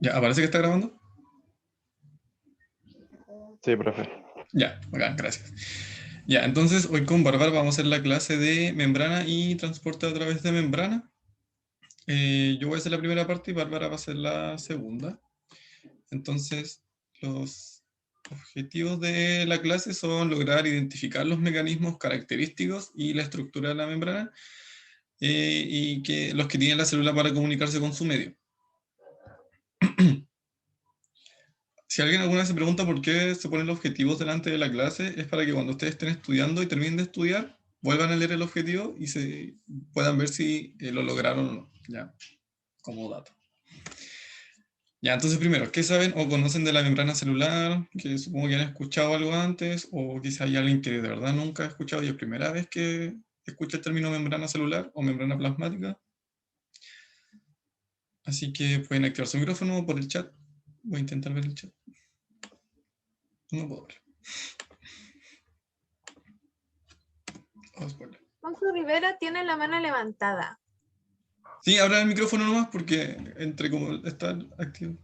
¿Ya aparece que está grabando? Sí, profe. Ya, bacán, gracias. Ya, entonces hoy con Bárbara vamos a hacer la clase de membrana y transporte a través de membrana. Yo voy a hacer la primera parte y Bárbara va a hacer la segunda. Entonces, los objetivos de la clase son lograr identificar los mecanismos característicos y la estructura de la membrana y que los que tiene la célula para comunicarse con su medio. Si alguien alguna vez se pregunta por qué se ponen los objetivos delante de la clase, es para que cuando ustedes estén estudiando y terminen de estudiar, vuelvan a leer el objetivo y se puedan ver si lo lograron o no, ya, como dato. Ya, entonces primero, ¿qué saben o conocen de la membrana celular? Que supongo que han escuchado algo antes, o quizá hay alguien que de verdad nunca ha escuchado y es primera vez que escucha el término membrana celular o membrana plasmática. Así que pueden activar su micrófono por el chat. Voy a intentar ver el chat. No puedo ver. Vamos por allá. Alfonso Rivera tiene la mano levantada. Sí, habla el micrófono nomás porque entre como está activo.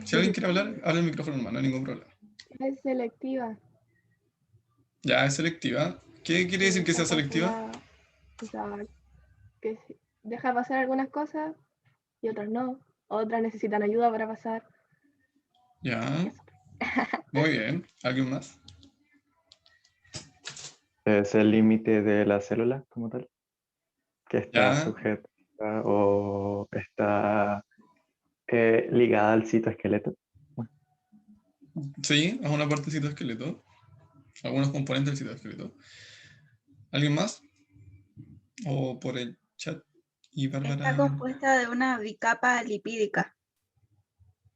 Si alguien quiere hablar, habla el micrófono nomás, no hay ningún problema. Es selectiva. Ya, es selectiva. ¿Qué quiere decir que sea selectiva? O sea, que deja pasar algunas cosas y otras no. Otras necesitan ayuda para pasar. Ya, Eso. muy bien. ¿Alguien más? Es el límite de la célula como tal, que está Ya, sujeta o está ligada al citoesqueleto. Bueno, sí, es una parte del citoesqueleto. Algunos componentes del citoesqueleto. ¿Alguien más? O por el chat. Y Está Bárbara. compuesta de una bicapa lipídica.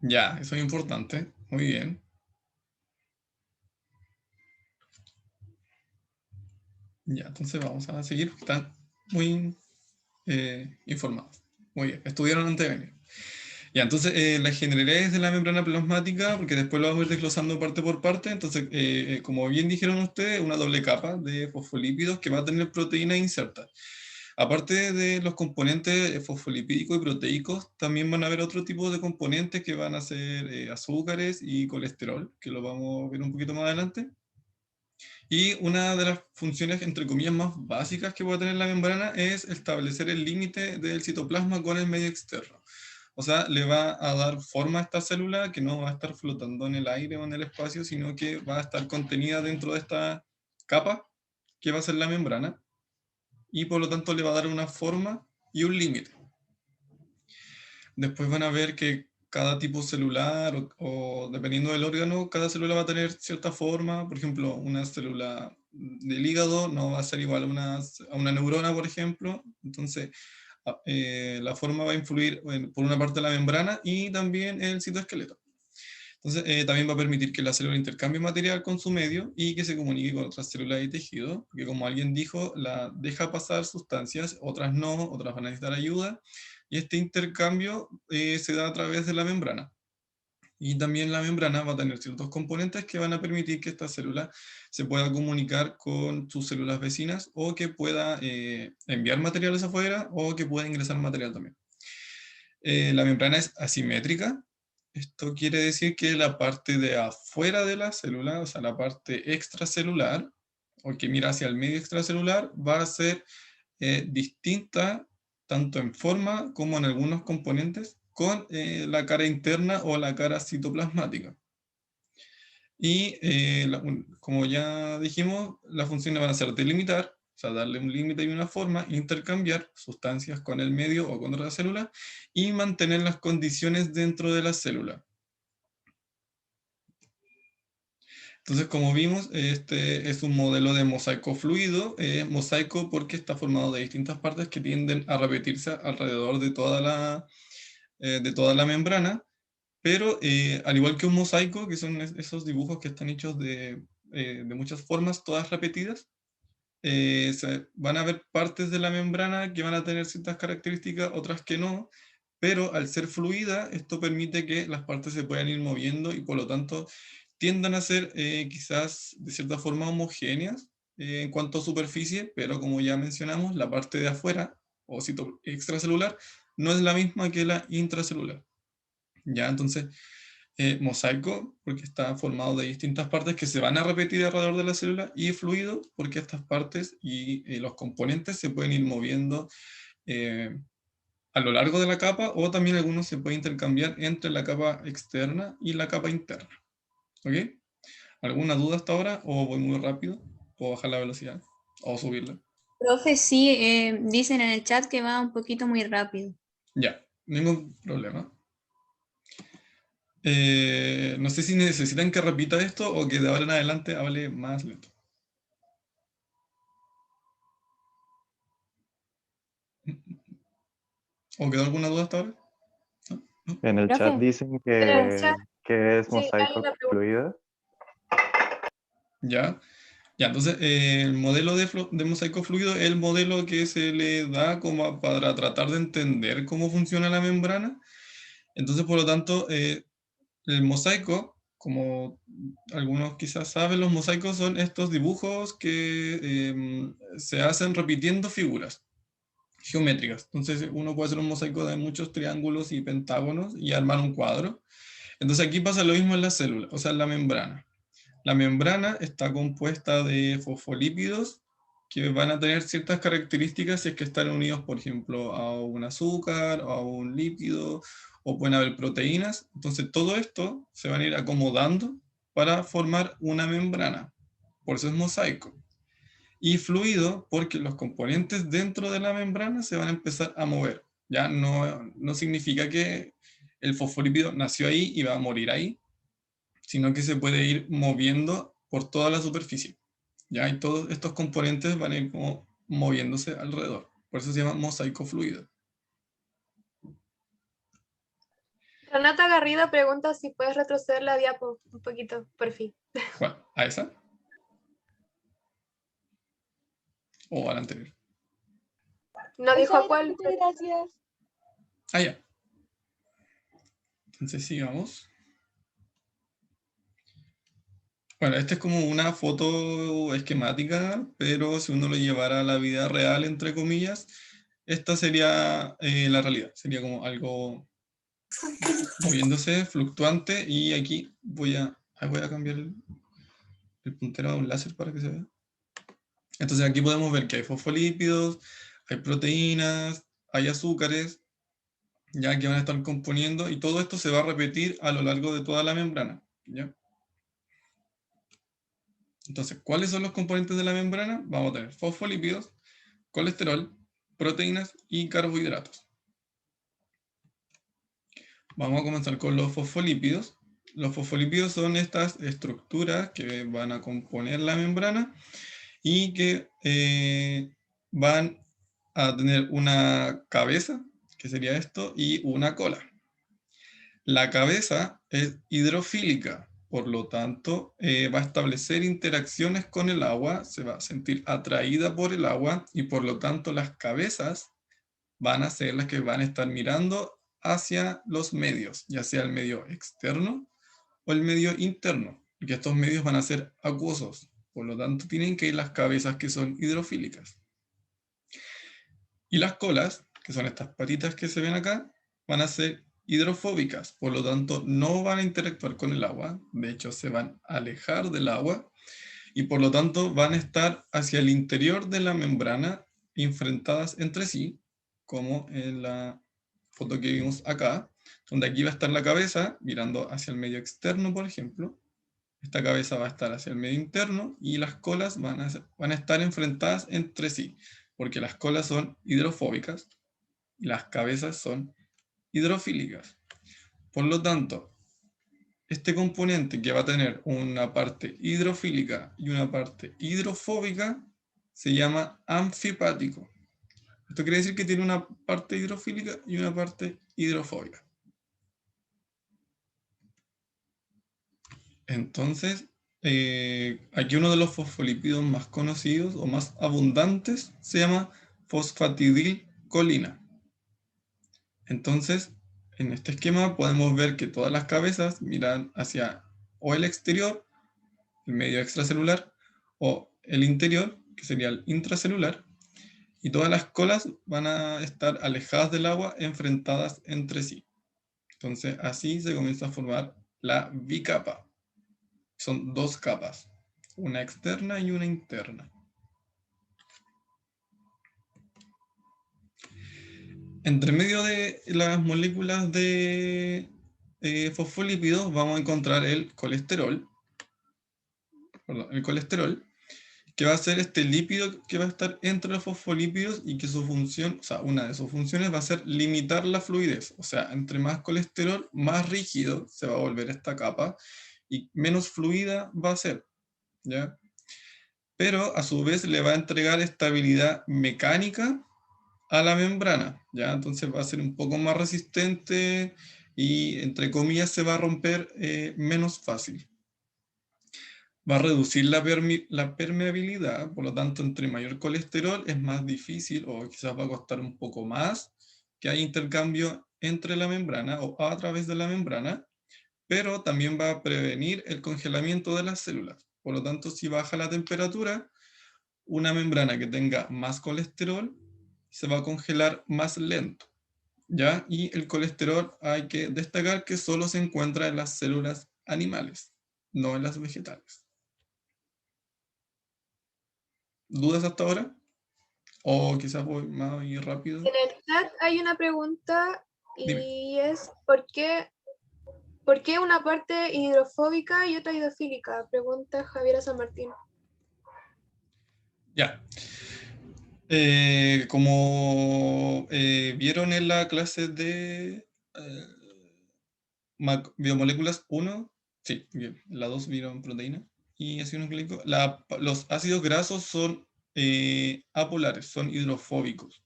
Ya, eso es importante. Muy bien. Ya, entonces vamos a seguir. Están muy informados. Muy bien. Estudiaron antes de venir. Ya, entonces las generalidades de la membrana plasmática, porque después lo vamos a ir desglosando parte por parte, entonces como bien dijeron ustedes, una doble capa de fosfolípidos que va a tener proteínas insertas. Aparte de los componentes fosfolipídicos y proteicos, también van a haber otro tipo de componentes que van a ser azúcares y colesterol, que lo vamos a ver un poquito más adelante. Y una de las funciones, entre comillas, más básicas que va a tener la membrana es establecer el límite del citoplasma con el medio externo. O sea, le va a dar forma a esta célula que no va a estar flotando en el aire o en el espacio, sino que va a estar contenida dentro de esta capa que va a ser la membrana y por lo tanto le va a dar una forma y un límite. Después van a ver que cada tipo celular o dependiendo del órgano, cada célula va a tener cierta forma. Por ejemplo, una célula del hígado no va a ser igual a una neurona, por ejemplo. Entonces, la forma va a influir por una parte la membrana y también el citoesqueleto. Entonces, también va a permitir que la célula intercambie material con su medio y que se comunique con otras células y tejidos, porque como alguien dijo, la deja pasar sustancias, otras no, otras van a necesitar ayuda, y este intercambio se da a través de la membrana. Y también la membrana va a tener ciertos componentes que van a permitir que esta célula se pueda comunicar con sus células vecinas o que pueda enviar materiales afuera o que pueda ingresar material también. La membrana es asimétrica. Esto quiere decir que la parte de afuera de la célula, o sea, la parte extracelular, o que mira hacia el medio extracelular, va a ser distinta tanto en forma como en algunos componentes con la cara interna o la cara citoplasmática. Y como ya dijimos, las funciones van a ser delimitar, o sea, darle un límite y una forma, intercambiar sustancias con el medio o con otra célula y mantener las condiciones dentro de la célula. Entonces, como vimos, este es un modelo de mosaico fluido, mosaico porque está formado de distintas partes que tienden a repetirse alrededor de toda la membrana, pero al igual que un mosaico, que son esos dibujos que están hechos de muchas formas, todas repetidas, van a haber partes de la membrana que van a tener ciertas características, otras que no, pero al ser fluida, esto permite que las partes se puedan ir moviendo y por lo tanto tiendan a ser quizás de cierta forma homogéneas en cuanto a superficie, pero como ya mencionamos, la parte de afuera o extracelular no es la misma que la intracelular. ¿Ya? Entonces, mosaico, porque está formado de distintas partes que se van a repetir alrededor de la célula, y fluido, porque estas partes y los componentes se pueden ir moviendo a lo largo de la capa, o también algunos se pueden intercambiar entre la capa externa y la capa interna. ¿Ok? ¿Alguna duda hasta ahora? ¿O voy muy rápido? ¿Puedo bajar la velocidad? ¿O subirla? Profe, sí, dicen en el chat que va un poquito muy rápido. Ya, ningún problema. No sé si necesitan que repita esto o que de ahora en adelante hable más lento. ¿O quedó alguna duda hasta ahora? ¿No? ¿No? En el Profe. chat dicen En el chat, que es sí, hay mosaico una pregunta. fluido. Ya. Ya, entonces el modelo de mosaico fluido es el modelo que se le da como para tratar de entender cómo funciona la membrana. Entonces, por lo tanto, el mosaico, como algunos quizás saben, los mosaicos son estos dibujos que se hacen repitiendo figuras geométricas. Entonces uno puede hacer un mosaico de muchos triángulos y pentágonos y armar un cuadro. Entonces aquí pasa lo mismo en la célula, o sea, en la membrana. La membrana está compuesta de fosfolípidos que van a tener ciertas características si es que están unidos, por ejemplo, a un azúcar, o a un lípido, o pueden haber proteínas. Entonces todo esto se van a ir acomodando para formar una membrana. Por eso es mosaico. Y fluido porque los componentes dentro de la membrana se van a empezar a mover. Ya no significa que el fosfolípido nació ahí y va a morir ahí, sino que se puede ir moviendo por toda la superficie. ¿Ya? Y todos estos componentes van a ir como moviéndose alrededor. Por eso se llama mosaico fluido. Renata Garrido pregunta si puedes retroceder la diapo un poquito, por fin. ¿Cuál? ¿A esa? ¿O a la anterior? No dijo a cuál. Muchas gracias. Ah, ya. Entonces sigamos. Bueno, esta es como una foto esquemática, pero si uno lo llevara a la vida real, entre comillas, esta sería la realidad. Sería como algo moviéndose, fluctuante, y aquí voy a cambiar el puntero a un láser para que se vea. Entonces aquí podemos ver que hay fosfolípidos, hay proteínas, hay azúcares, ya que van a estar componiendo, y todo esto se va a repetir a lo largo de toda la membrana, ¿ya? Entonces, ¿cuáles son los componentes de la membrana? Vamos a tener fosfolípidos, colesterol, proteínas y carbohidratos. Vamos a comenzar con los fosfolípidos. Los fosfolípidos son estas estructuras que van a componer la membrana y que van a tener una cabeza, que sería esto, y una cola. La cabeza es hidrofílica, por lo tanto va a establecer interacciones con el agua, se va a sentir atraída por el agua, y por lo tanto las cabezas van a ser las que van a estar mirando hacia los medios, ya sea el medio externo o el medio interno, porque estos medios van a ser acuosos, por lo tanto tienen que ir las cabezas que son hidrofílicas. Y las colas, que son estas patitas que se ven acá, van a ser hidrofóbicas, por lo tanto no van a interactuar con el agua, de hecho se van a alejar del agua, y por lo tanto van a estar hacia el interior de la membrana, enfrentadas entre sí, como en la foto que vimos acá, donde aquí va a estar la cabeza mirando hacia el medio externo, por ejemplo. Esta cabeza va a estar hacia el medio interno, y las colas van a estar enfrentadas entre sí, porque las colas son hidrofóbicas y las cabezas son hidrofílicas. Por lo tanto, este componente que va a tener una parte hidrofílica y una parte hidrofóbica se llama anfipático. Esto quiere decir que tiene una parte hidrofílica y una parte hidrofóbica. Entonces, aquí uno de los fosfolípidos más conocidos o más abundantes se llama fosfatidilcolina. Entonces, en este esquema podemos ver que todas las cabezas miran hacia o el exterior, el medio extracelular, o el interior, que sería el intracelular, y todas las colas van a estar alejadas del agua, enfrentadas entre sí. Entonces así se comienza a formar la bicapa. Son dos capas, una externa y una interna. Entre medio de las moléculas de fosfolípidos vamos a encontrar el colesterol, que va a ser este lípido que va a estar entre los fosfolípidos y que su función, o sea, una de sus funciones va a ser limitar la fluidez. O sea, entre más colesterol, más rígido se va a volver esta capa y menos fluida va a ser, ¿ya? Pero a su vez le va a entregar estabilidad mecánica a la membrana, ¿ya? Entonces va a ser un poco más resistente y, entre comillas, se va a romper menos fácil. Va a reducir la permeabilidad, por lo tanto, entre mayor colesterol es más difícil o quizás va a costar un poco más que haya intercambio entre la membrana o a través de la membrana, pero también va a prevenir el congelamiento de las células. Por lo tanto, si baja la temperatura, una membrana que tenga más colesterol se va a congelar más lento, ¿ya? Y el colesterol hay que destacar que solo se encuentra en las células animales, no en las vegetales. ¿Dudas hasta ahora? O quizás voy más y rápido. En el chat hay una pregunta Dime. y es ¿por qué una parte hidrofóbica y otra hidrofílica? Pregunta Javiera San Martín. Ya. Como vieron en la clase de biomoléculas 1, sí, bien, la 2 vieron proteína y ácido nucleico, los ácidos grasos son apolares, son hidrofóbicos.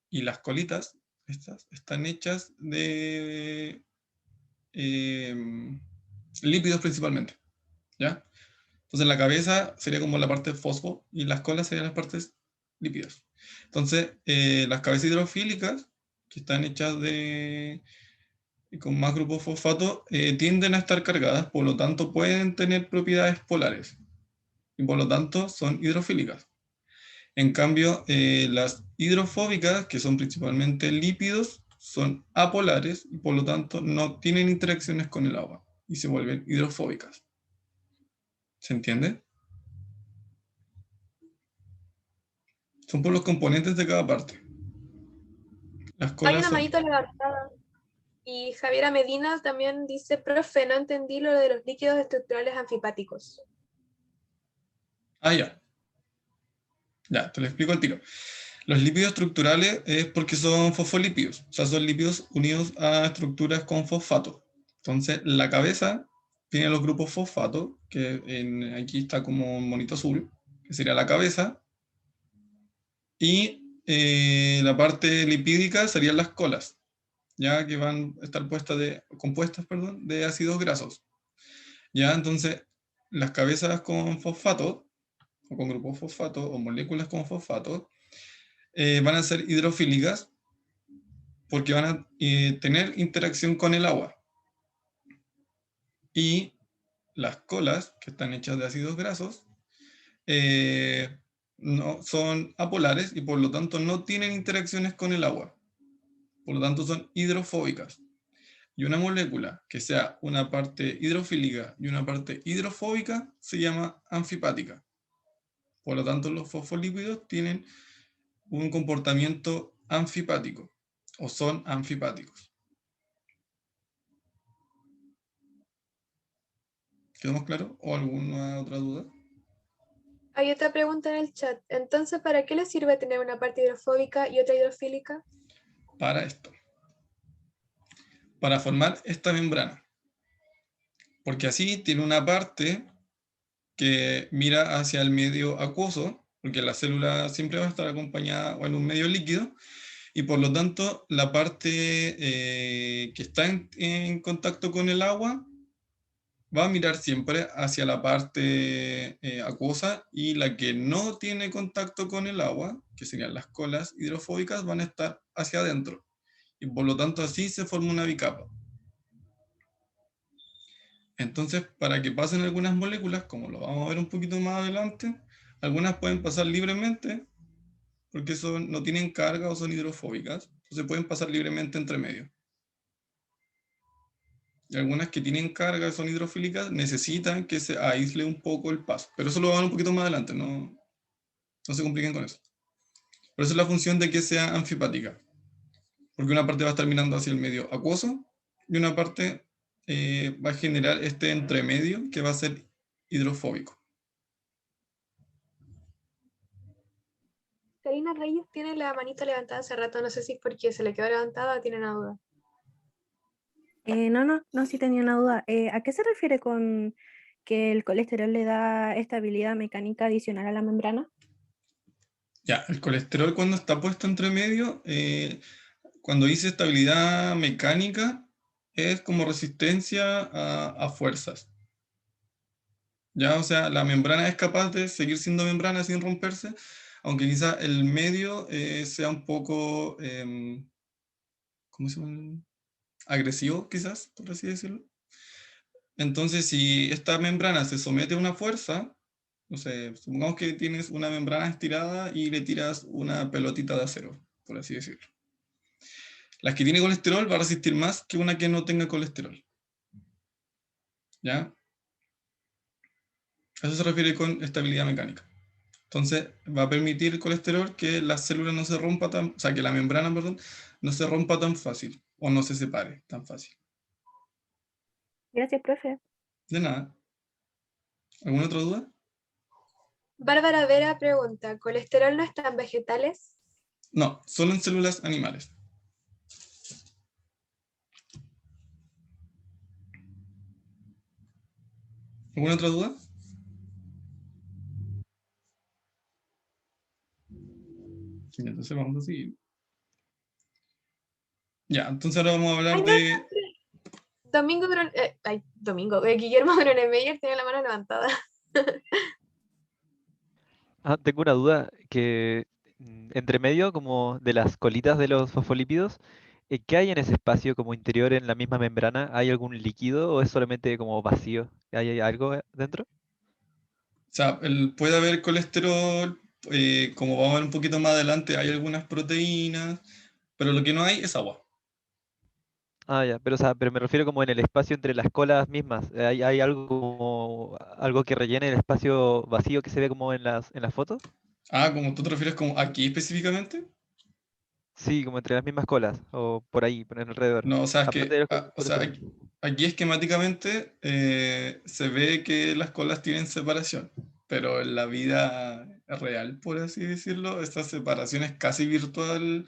Y las colitas, estas, están hechas de lípidos principalmente, ¿ya? Entonces la cabeza sería como la parte fosfo y las colas serían las partes lípidas. Entonces las cabezas hidrofílicas, que están hechas con más grupos fosfato, tienden a estar cargadas, por lo tanto pueden tener propiedades polares y por lo tanto son hidrofílicas. En cambio, las hidrofóbicas, que son principalmente lípidos, son apolares y por lo tanto no tienen interacciones con el agua y se vuelven hidrofóbicas. ¿Se entiende? Son por los componentes de cada parte. Las Hay colas una son... manito levantada. Y Javiera Medina también dice, profe, no entendí lo de los líquidos estructurales anfipáticos. Ah, ya. Ya, te lo explico al tiro. Los lípidos estructurales es porque son fosfolípidos, o sea, son lípidos unidos a estructuras con fosfato. Entonces, la cabeza tiene los grupos fosfato, que aquí está como un monito azul, que sería la cabeza, y la parte lipídica serían las colas, ya que van a estar compuestas de ácidos grasos. Ya, entonces, las cabezas con fosfato, o con grupos fosfato, o moléculas con fosfato, van a ser hidrofílicas porque van a tener interacción con el agua. Y las colas, que están hechas de ácidos grasos, no, son apolares y por lo tanto no tienen interacciones con el agua. Por lo tanto son hidrofóbicas. Y una molécula que sea una parte hidrofílica y una parte hidrofóbica se llama anfipática. Por lo tanto, los fosfolípidos tienen un comportamiento anfipático o son anfipáticos. ¿Quedamos claros? ¿O alguna otra duda? Hay otra pregunta en el chat. Entonces, ¿para qué le sirve tener una parte hidrofóbica y otra hidrofílica? Para esto. Para formar esta membrana. Porque así tiene una parte que mira hacia el medio acuoso, porque la célula siempre va a estar acompañada o en un medio líquido, y por lo tanto la parte que está en contacto con el agua va a mirar siempre hacia la parte acuosa, y la que no tiene contacto con el agua, que serían las colas hidrofóbicas, van a estar hacia adentro. Y por lo tanto así se forma una bicapa. Entonces, para que pasen algunas moléculas, como lo vamos a ver un poquito más adelante, algunas pueden pasar libremente, porque no tienen carga o son hidrofóbicas, entonces pueden pasar libremente entre medio. y algunas que tienen carga, son hidrofílicas, necesitan que se aísle un poco el paso. Pero eso lo vamos a ver un poquito más adelante, no se compliquen con eso. Pero esa es la función de que sea anfipática. Porque una parte va a estar mirando hacia el medio acuoso y una parte va a generar este entremedio que va a ser hidrofóbico. Karina Reyes tiene la manito levantada hace rato, no sé si es porque se le quedó levantada o tiene una duda. No, sí tenía una duda. ¿A qué se refiere con que el colesterol le da estabilidad mecánica adicional a la membrana? Ya, el colesterol cuando está puesto entre medio, cuando dice estabilidad mecánica, es como resistencia a fuerzas. Ya, o sea, la membrana es capaz de seguir siendo membrana sin romperse, aunque quizá el medio sea un poco, ¿cómo se llama? Agresivo, quizás, por así decirlo. Entonces, si esta membrana se somete a una fuerza, no sé, supongamos que tienes una membrana estirada y le tiras una pelotita de acero, por así decirlo. Las que tienen colesterol va a resistir más que una que no tenga colesterol. ¿Ya? Eso se refiere con estabilidad mecánica. Entonces, va a permitir el colesterol que la célula no se rompa tan, o sea, que la membrana, perdón, no se rompa tan fácil o no se separe tan fácil. Gracias, profe. De nada. ¿Alguna otra duda? Bárbara Vera pregunta, ¿colesterol no está en vegetales? No, solo en células animales. ¿Alguna otra duda? Sí, entonces vamos a seguir. Ya, entonces ahora vamos a hablar Ay, no, de... Guillermo Gronemeyer tiene la mano levantada. Tengo una duda que entre medio como de las colitas de los fosfolípidos, ¿qué hay en ese espacio como interior en la misma membrana? ¿Hay algún líquido o es solamente como vacío? ¿Hay algo dentro? O sea, puede haber colesterol, como vamos a ver un poquito más adelante, hay algunas proteínas, pero lo que no hay es agua. Ya, pero, o sea, pero me refiero como en el espacio entre las colas mismas. ¿Hay algo como algo que rellene el espacio vacío que se ve como en las fotos? Como tú te refieres como aquí específicamente. Sí, como entre las mismas colas o por ahí, por alrededor. No, o sea, es Aparte que del colesterol. aquí esquemáticamente se ve que las colas tienen separación, pero en la vida real, por así decirlo, esta separación es casi virtual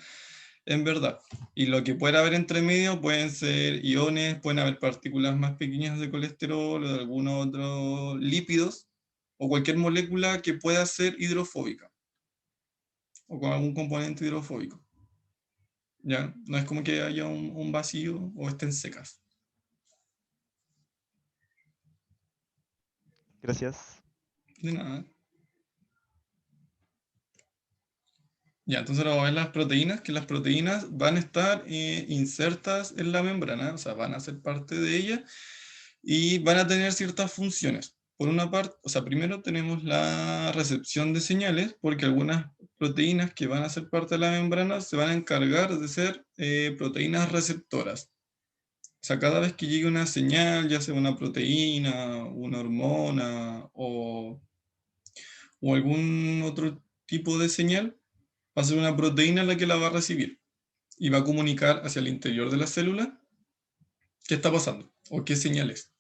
en verdad. Y lo que puede haber entre medio pueden ser iones, pueden haber partículas más pequeñas de colesterol o de algunos otros lípidos o cualquier molécula que pueda ser hidrofóbica o con algún componente hidrofóbico. ¿Ya? No es como que haya un vacío o estén secas. Gracias. De nada. Ya, entonces ahora vamos a ver las proteínas, que las proteínas van a estar insertas en la membrana, o sea, van a ser parte de ella y van a tener ciertas funciones. Por una parte, o sea, primero tenemos la recepción de señales, porque algunas proteínas que van a ser parte de la membrana se van a encargar de ser proteínas receptoras. O sea, cada vez que llegue una señal, ya sea una proteína, una hormona o algún otro tipo de señal, va a ser una proteína la que la va a recibir y va a comunicar hacia el interior de la célula qué está pasando o qué señal es.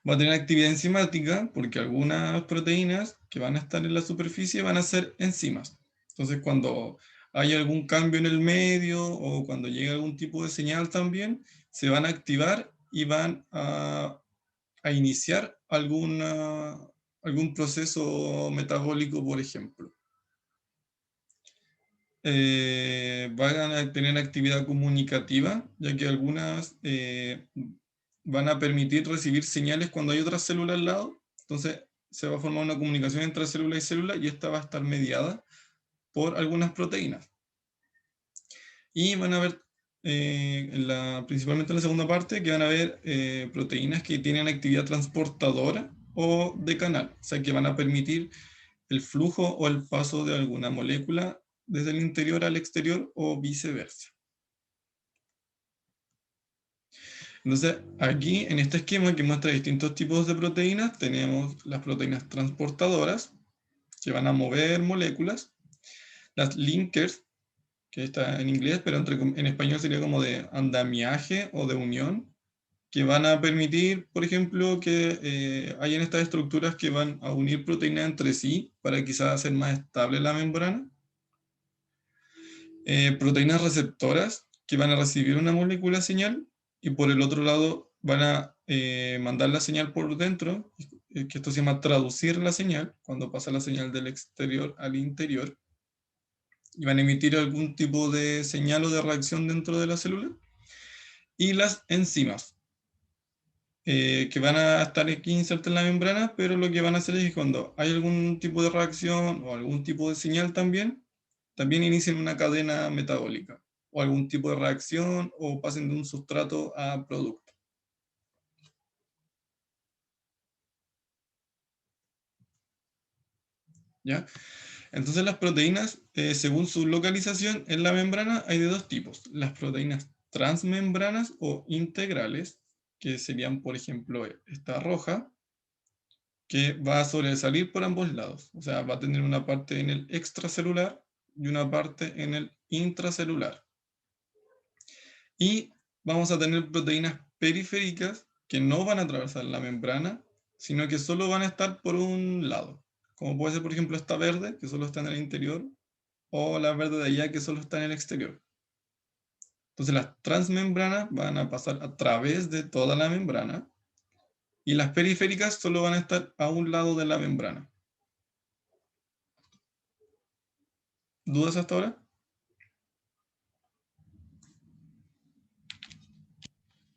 Va a tener actividad enzimática porque algunas proteínas que van a estar en la superficie van a ser enzimas. Entonces, cuando hay algún cambio en el medio o cuando llega algún tipo de señal también, se van a activar y van a iniciar algún proceso metabólico, por ejemplo. Van a tener actividad comunicativa, ya que algunas van a permitir recibir señales cuando hay otras células al lado. Entonces se va a formar una comunicación entre célula y célula y esta va a estar mediada por algunas proteínas. Y van a haber, principalmente en la segunda parte, que van a haber proteínas que tienen actividad transportadora o de canal, o sea que van a permitir el flujo o el paso de alguna molécula desde el interior al exterior o viceversa. Entonces, aquí en este esquema que muestra distintos tipos de proteínas, tenemos las proteínas transportadoras, que van a mover moléculas, las linkers, que está en inglés, pero en español sería como de andamiaje o de unión, que van a permitir, por ejemplo, que hayan estas estructuras que van a unir proteínas entre sí para quizás hacer más estable la membrana. Proteínas receptoras que van a recibir una molécula señal y por el otro lado van a mandar la señal por dentro, que esto se llama traducir la señal, cuando pasa la señal del exterior al interior, y van a emitir algún tipo de señal o de reacción dentro de la célula. Y las enzimas, que van a estar aquí insertas en la membrana, pero lo que van a hacer es que cuando hay algún tipo de reacción o algún tipo de señal también inician una cadena metabólica, o algún tipo de reacción, o pasen de un sustrato a producto. ¿Ya? Entonces las proteínas, según su localización en la membrana, hay de dos tipos. Las proteínas transmembranas o integrales, que serían, por ejemplo, esta roja, que va a sobresalir por ambos lados. O sea, va a tener una parte en el extracelular y una parte en el intracelular. Y vamos a tener proteínas periféricas que no van a atravesar la membrana, sino que solo van a estar por un lado. Como puede ser, por ejemplo, esta verde, que solo está en el interior, o la verde de allá, que solo está en el exterior. Entonces las transmembranas van a pasar a través de toda la membrana, y las periféricas solo van a estar a un lado de la membrana. ¿Dudas hasta ahora?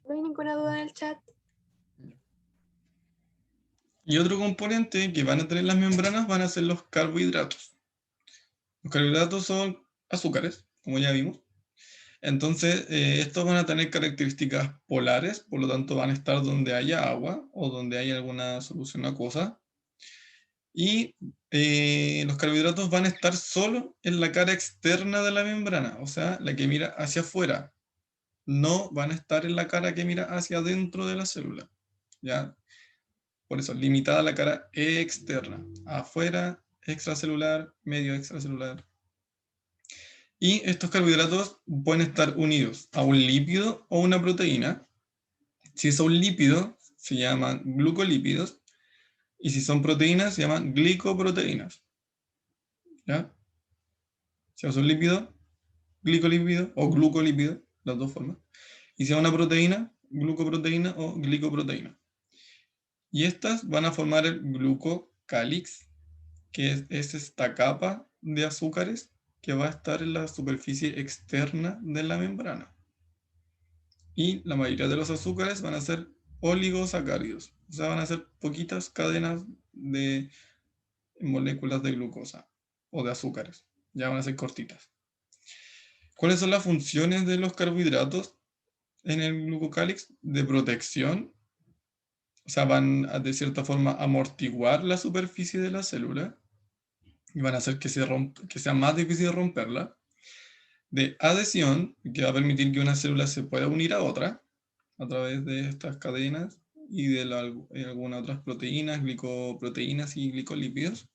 No hay ninguna duda en el chat. Y otro componente que van a tener las membranas van a ser los carbohidratos. Los carbohidratos son azúcares, como ya vimos. Entonces, estos van a tener características polares, por lo tanto van a estar donde haya agua o donde haya alguna solución acuosa. Y los carbohidratos van a estar solo en la cara externa de la membrana, o sea, la que mira hacia afuera. No van a estar en la cara que mira hacia adentro de la célula. ¿Ya? Por eso, limitada a la cara externa. Afuera, extracelular, medio extracelular. Y estos carbohidratos pueden estar unidos a un lípido o una proteína. Si son lípidos, se llaman glucolípidos. Y si son proteínas, se llaman glicoproteínas. ¿Ya? Si es un lípido, glicolípido o glucolípido, las dos formas. Y si es una proteína, glucoproteína o glicoproteína. Y estas van a formar el glucocálix, que es esta capa de azúcares que va a estar en la superficie externa de la membrana. Y la mayoría de los azúcares van a ser oligosacáridos, o sea, van a ser poquitas cadenas de moléculas de glucosa o de azúcares, ya van a ser cortitas. ¿Cuáles son las funciones de los carbohidratos en el glucocálix? De protección, o sea, van a de cierta forma amortiguar la superficie de la célula y van a hacer que sea más difícil romperla. De adhesión, que va a permitir que una célula se pueda unir a otra a través de estas cadenas y de algunas otras proteínas, glicoproteínas y glicolípidos.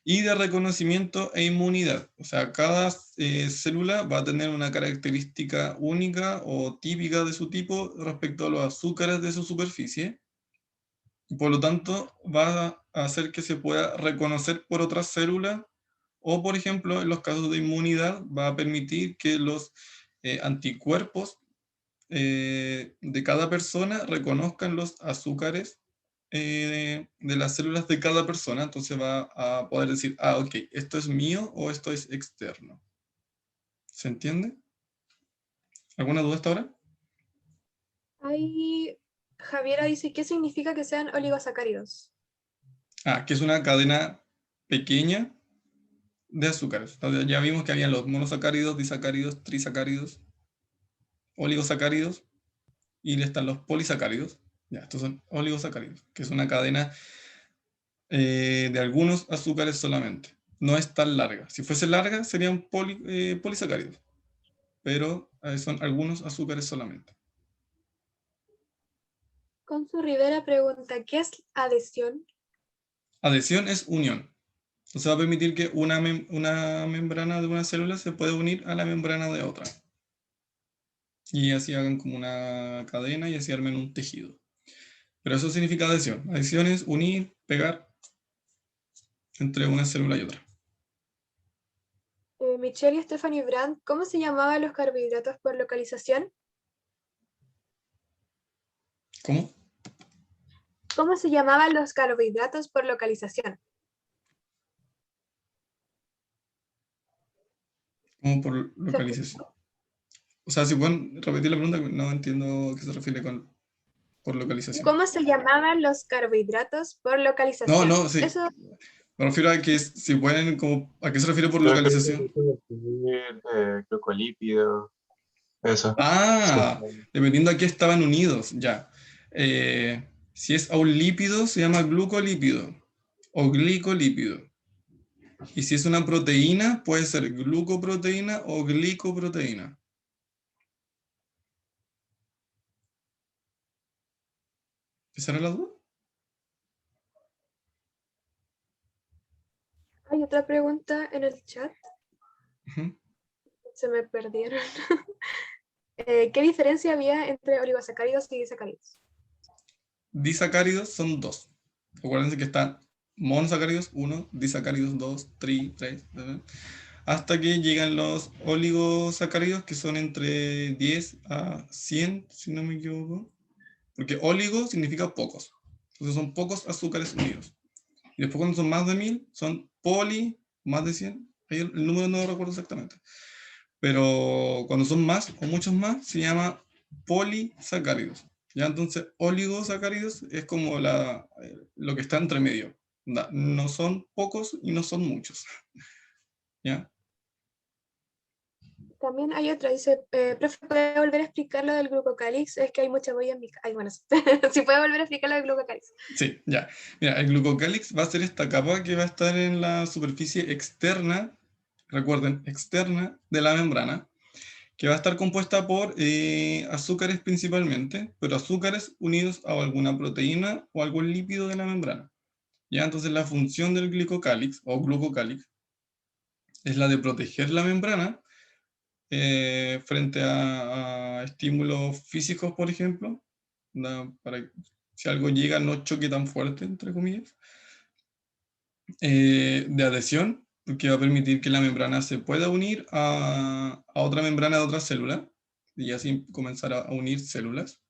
Y de reconocimiento e inmunidad. O sea, cada célula va a tener una característica única o típica de su tipo respecto a los azúcares de su superficie. Y por lo tanto, va a hacer que se pueda reconocer por otras células. O, por ejemplo, en los casos de inmunidad, va a permitir que los anticuerpos de cada persona reconozcan los azúcares de las células de cada persona. Entonces va a poder decir, ah, ok, esto es mío o esto es externo. ¿Se entiende? ¿Alguna duda hasta ahora? Ahí Javiera dice, ¿qué significa que sean oligosacáridos? Ah, que es una cadena pequeña de azúcares. Entonces ya vimos que habían los monosacáridos, disacáridos, trisacáridos, oligosacáridos, y están los polisacáridos. Ya, estos son oligosacáridos, que es una cadena de algunos azúcares solamente. No es tan larga. Si fuese larga, serían polisacáridos. Pero son algunos azúcares solamente. Consu Rivera pregunta, ¿qué es adhesión? Adhesión es unión. O sea, va a permitir que una membrana de una célula se pueda unir a la membrana de otra. Y así hagan como una cadena y así armen un tejido. Pero eso significa adhesión. Adhesión es unir, pegar entre una célula y otra. Michelle y Stephanie Brandt, ¿cómo se llamaban los carbohidratos por localización? ¿Cómo? ¿Cómo se llamaban los carbohidratos por localización? ¿Cómo por localización? O sea, si pueden repetir la pregunta, no entiendo a qué se refiere con por localización. ¿Cómo se llamaban los carbohidratos por localización? No, sí. Eso, Me refiero a que si pueden, como, ¿a qué se refiere por localización? Glucolípidos, eso. Ah, dependiendo a qué estaban unidos, ya. Si es a un lípido, se llama glucolípido o glicolípido. Y si es una proteína, puede ser glucoproteína o glicoproteína. ¿Esa era la duda? hay otra pregunta en el chat, Ujú. se me perdieron. ¿Qué diferencia había entre oligosacáridos y disacáridos? Disacáridos son 2. Acuérdense que están monosacáridos 1, disacáridos 2, 3, hasta que llegan los oligosacáridos, que son entre 10 a 100, si no me equivoco. Porque oligo significa pocos. Entonces son pocos azúcares unidos. Y después cuando son más de 1000, son poli, más de 100. Ahí el número no lo recuerdo exactamente. Pero cuando son más o muchos más, se llama polisacáridos. ¿Ya? Entonces, oligosacáridos es como lo que está entre medio. No son pocos y no son muchos. ¿Ya? También hay otra, dice, profe, ¿puede volver a explicar lo del glucocálix? Es que hay mucha huella en mi... Ay, bueno, si puede volver a explicar lo del glucocálix. Sí, ya. Mira, el glucocálix va a ser esta capa que va a estar en la superficie externa, recuerden, externa de la membrana, que va a estar compuesta por azúcares principalmente, pero azúcares unidos a alguna proteína o algún lípido de la membrana. ¿Ya? Entonces la función del glicocálix o glucocálix es la de proteger la membrana frente a estímulos físicos, por ejemplo, para que si algo llega no choque tan fuerte, entre comillas, de adhesión, porque va a permitir que la membrana se pueda unir a otra membrana de otra célula, y así comenzar a unir células,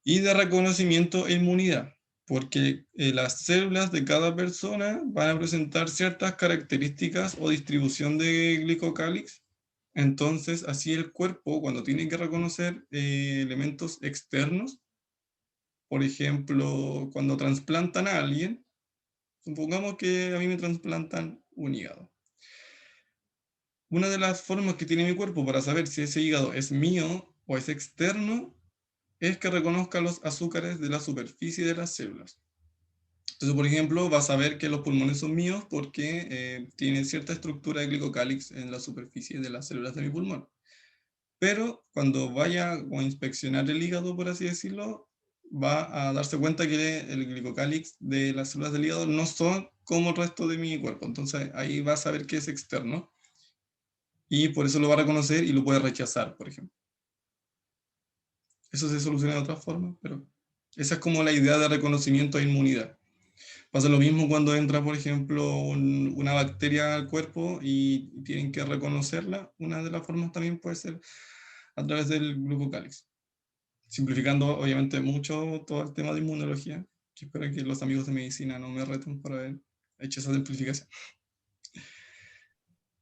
y de reconocimiento e inmunidad, porque las células de cada persona van a presentar ciertas características o distribución de glicocálix. Entonces, así el cuerpo, cuando tiene que reconocer elementos externos, por ejemplo, cuando trasplantan a alguien, supongamos que a mí me trasplantan un hígado. Una de las formas que tiene mi cuerpo para saber si ese hígado es mío o es externo es que reconozca los azúcares de la superficie de las células. Entonces, por ejemplo, vas a ver que los pulmones son míos porque tienen cierta estructura de glicocálix en la superficie de las células de mi pulmón. Pero cuando vaya a inspeccionar el hígado, por así decirlo, va a darse cuenta que el glicocálix de las células del hígado no son como el resto de mi cuerpo. Entonces ahí va a saber que es externo y por eso lo va a reconocer y lo puede rechazar, por ejemplo. Eso se soluciona de otra forma, pero esa es como la idea de reconocimiento e inmunidad. Pasa lo mismo cuando entra, por ejemplo, una bacteria al cuerpo y tienen que reconocerla. Una de las formas también puede ser a través del glucocálix. Simplificando, obviamente, mucho todo el tema de inmunología, que espero que los amigos de medicina no me reten por haber hecho esa simplificación.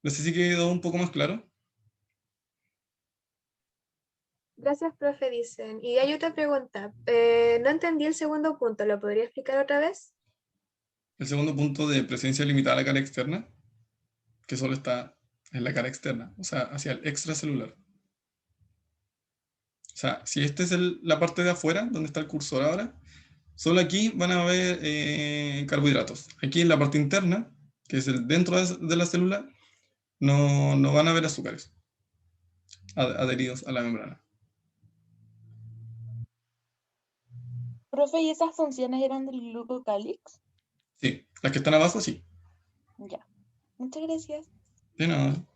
No sé si quedó un poco más claro. Gracias, profe, dicen. Y hay otra pregunta. No entendí el segundo punto, ¿lo podría explicar otra vez? El segundo punto de presencia limitada a la cara externa, que solo está en la cara externa, o sea, hacia el extracelular. O sea, si esta es la parte de afuera, donde está el cursor ahora, solo aquí van a haber carbohidratos. Aquí en la parte interna, que es el dentro de la célula, no van a haber azúcares adheridos a la membrana. Profe, ¿y esas funciones eran del glucocálix? Sí, las que están abajo, sí. Ya. Muchas gracias. De nada.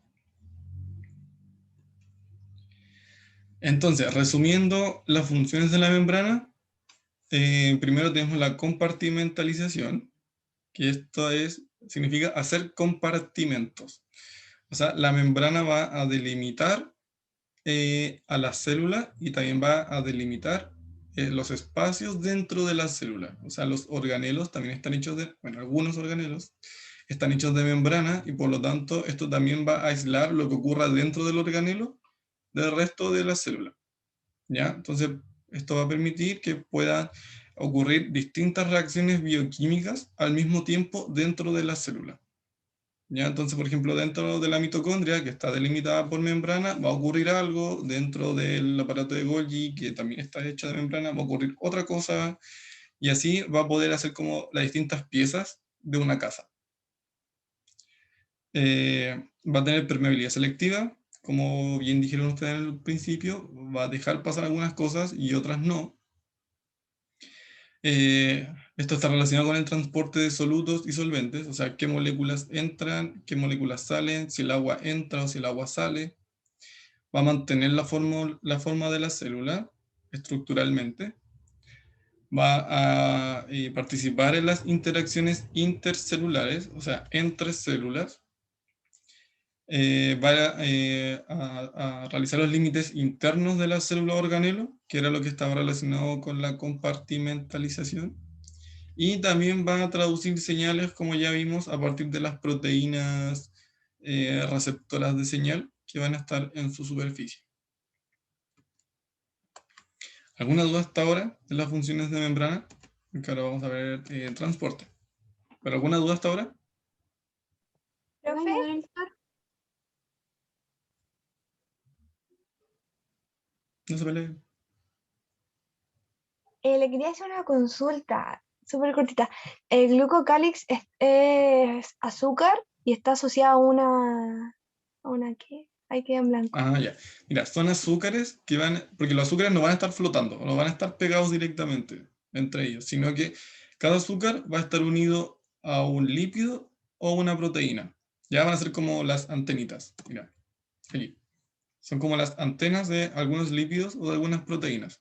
Entonces, resumiendo las funciones de la membrana, primero tenemos la compartimentalización, que significa hacer compartimentos. O sea, la membrana va a delimitar a la célula y también va a delimitar los espacios dentro de la célula. O sea, los organelos también están hechos algunos organelos están hechos de membrana y por lo tanto esto también va a aislar lo que ocurra dentro del organelo del resto de la célula. ¿Ya? Entonces, esto va a permitir que puedan ocurrir distintas reacciones bioquímicas al mismo tiempo dentro de la célula. ¿Ya? Entonces, por ejemplo, dentro de la mitocondria, que está delimitada por membrana, va a ocurrir algo. Dentro del aparato de Golgi, que también está hecha de membrana, va a ocurrir otra cosa. Y así va a poder hacer como las distintas piezas de una casa. Va a tener permeabilidad selectiva, como bien dijeron ustedes al principio, va a dejar pasar algunas cosas y otras no. Esto está relacionado con el transporte de solutos y solventes, o sea, qué moléculas entran, qué moléculas salen, si el agua entra o si el agua sale. Va a mantener la forma de la célula estructuralmente. Va a participar en las interacciones intercelulares, o sea, entre células. Va a realizar los límites internos de la célula organelo, que era lo que estaba relacionado con la compartimentalización. Y también va a traducir señales, como ya vimos, a partir de las proteínas receptoras de señal que van a estar en su superficie. ¿Alguna duda hasta ahora de las funciones de membrana? Porque ahora vamos a ver transporte. ¿Pero alguna duda hasta ahora? ¿Profe? No se pelee. Le quería hacer una consulta súper cortita. El glucocálix es azúcar y está asociado ¿a una qué? Ahí queda en blanco. Ah, ya. Mira, son azúcares que porque los azúcares no van a estar flotando, no van a estar pegados directamente entre ellos, sino que cada azúcar va a estar unido a un lípido o una proteína. Ya van a ser como las antenitas. Mira, aquí. Son como las antenas de algunos lípidos o de algunas proteínas.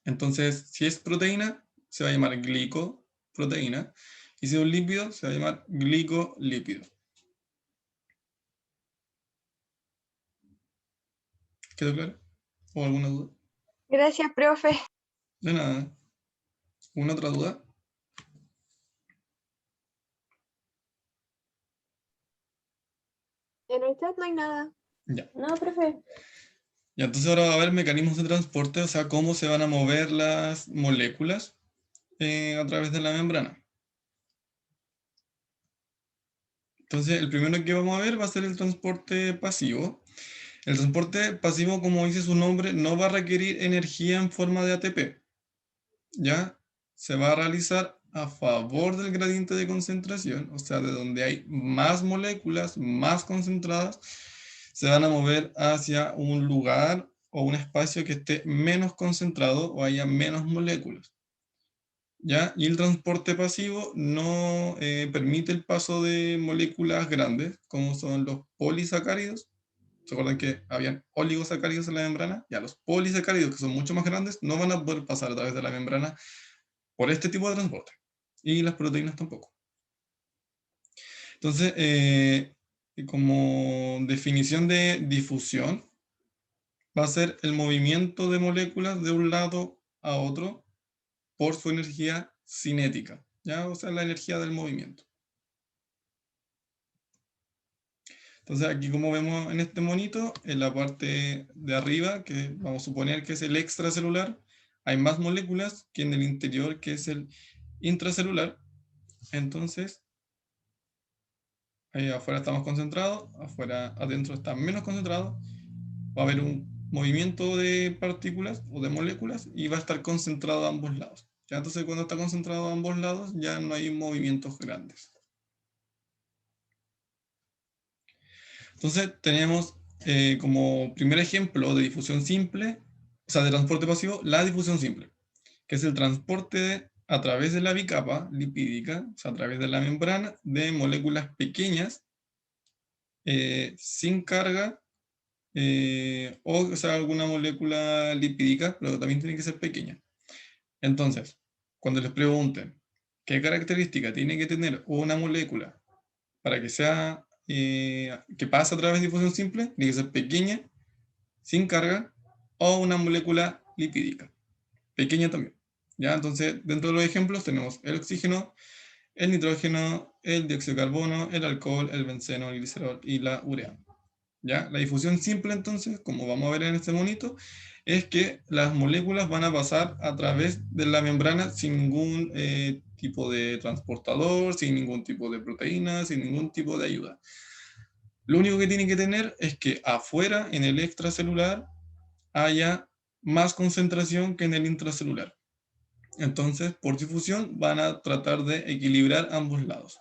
Entonces, si es proteína, se va a llamar glicoproteína. Y si es un lípido, se va a llamar glicolípido. ¿Quedó claro? ¿O alguna duda? Gracias, profe. De nada. ¿Una otra duda? En el chat no hay nada. Ya. No, profe. Y entonces ahora va a haber mecanismos de transporte, o sea, cómo se van a mover las moléculas a través de la membrana. Entonces, el primero que vamos a ver va a ser el transporte pasivo. El transporte pasivo, como dice su nombre, no va a requerir energía en forma de ATP. ¿Ya? Se va a realizar a favor del gradiente de concentración, o sea, de donde hay más moléculas, más concentradas, se van a mover hacia un lugar o un espacio que esté menos concentrado o haya menos moléculas. ¿Ya? Y el transporte pasivo no permite el paso de moléculas grandes, como son los polisacáridos. ¿Se acuerdan que habían oligosacáridos en la membrana? Ya los polisacáridos, que son mucho más grandes, no van a poder pasar a través de la membrana por este tipo de transporte. Y las proteínas tampoco. Entonces, como definición de difusión, va a ser el movimiento de moléculas de un lado a otro por su energía cinética, ¿ya? O sea, la energía del movimiento. Entonces, aquí como vemos en este monito, en la parte de arriba, que vamos a suponer que es el extracelular, hay más moléculas que en el interior, que es el intracelular. Entonces, ahí afuera está más concentrado, adentro está menos concentrado. Va a haber un movimiento de partículas o de moléculas y va a estar concentrado a ambos lados. ¿Ya? Entonces, cuando está concentrado a ambos lados, ya no hay movimientos grandes. Entonces, tenemos como primer ejemplo de difusión simple, o sea, de transporte pasivo, la difusión simple. que es el transporte a través de la bicapa lipídica, o sea, a través de la membrana, de moléculas pequeñas sin carga, o sea, alguna molécula lipídica, pero también tiene que ser pequeña. Entonces, cuando les pregunten qué característica tiene que tener una molécula para que sea, que pase a través de difusión simple, tiene que ser pequeña, sin carga, o una molécula lipídica, pequeña también. ¿Ya? Entonces, dentro de los ejemplos tenemos el oxígeno, el nitrógeno, el dióxido de carbono, el alcohol, el benceno, el glicerol y la urea. ¿Ya? La difusión simple, entonces, como vamos a ver en este monito, es que las moléculas van a pasar a través de la membrana sin ningún tipo de transportador, sin ningún tipo de proteína, sin ningún tipo de ayuda. Lo único que tienen que tener es que afuera, en el extracelular, haya más concentración que en el intracelular. Entonces, por difusión, van a tratar de equilibrar ambos lados.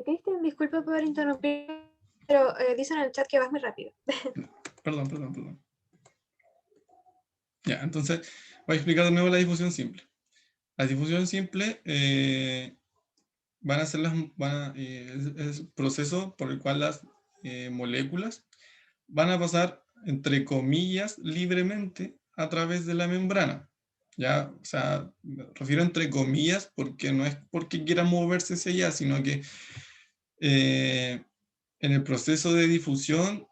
Cristian, disculpa por interrumpir, pero dicen en el chat que vas muy rápido. Perdón. Ya, entonces voy a explicar de nuevo la difusión simple. La difusión simple van a ser es el proceso por el cual las moléculas van a pasar, entre comillas, libremente a través de la membrana. ¿Ya? O sea, me refiero entre comillas porque no es porque quieran moverse hacia allá, sino que en el proceso de difusión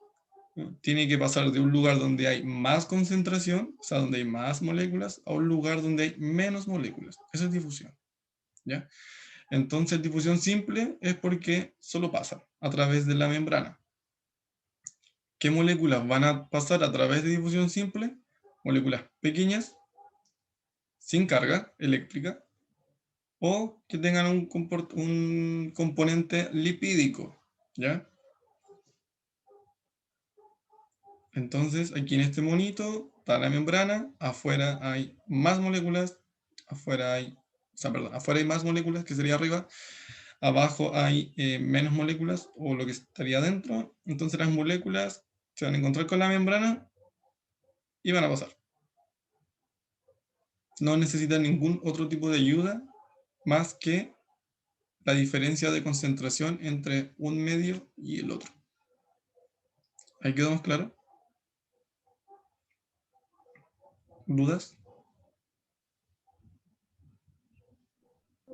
tiene que pasar de un lugar donde hay más concentración, o sea, donde hay más moléculas, a un lugar donde hay menos moléculas. Eso es difusión. ¿Ya? Entonces, difusión simple es porque solo pasa a través de la membrana. ¿Qué moléculas van a pasar a través de difusión simple? Moléculas pequeñas, sin carga eléctrica, o que tengan un componente lipídico. ¿Ya? Entonces, aquí en este monito está la membrana, afuera hay más moléculas, afuera hay más moléculas, que sería arriba, abajo hay menos moléculas, o lo que estaría dentro. Entonces las moléculas se van a encontrar con la membrana y van a pasar. No necesitan ningún otro tipo de ayuda más que la diferencia de concentración entre un medio y el otro. ¿Ahí quedó más claro? ¿Dudas?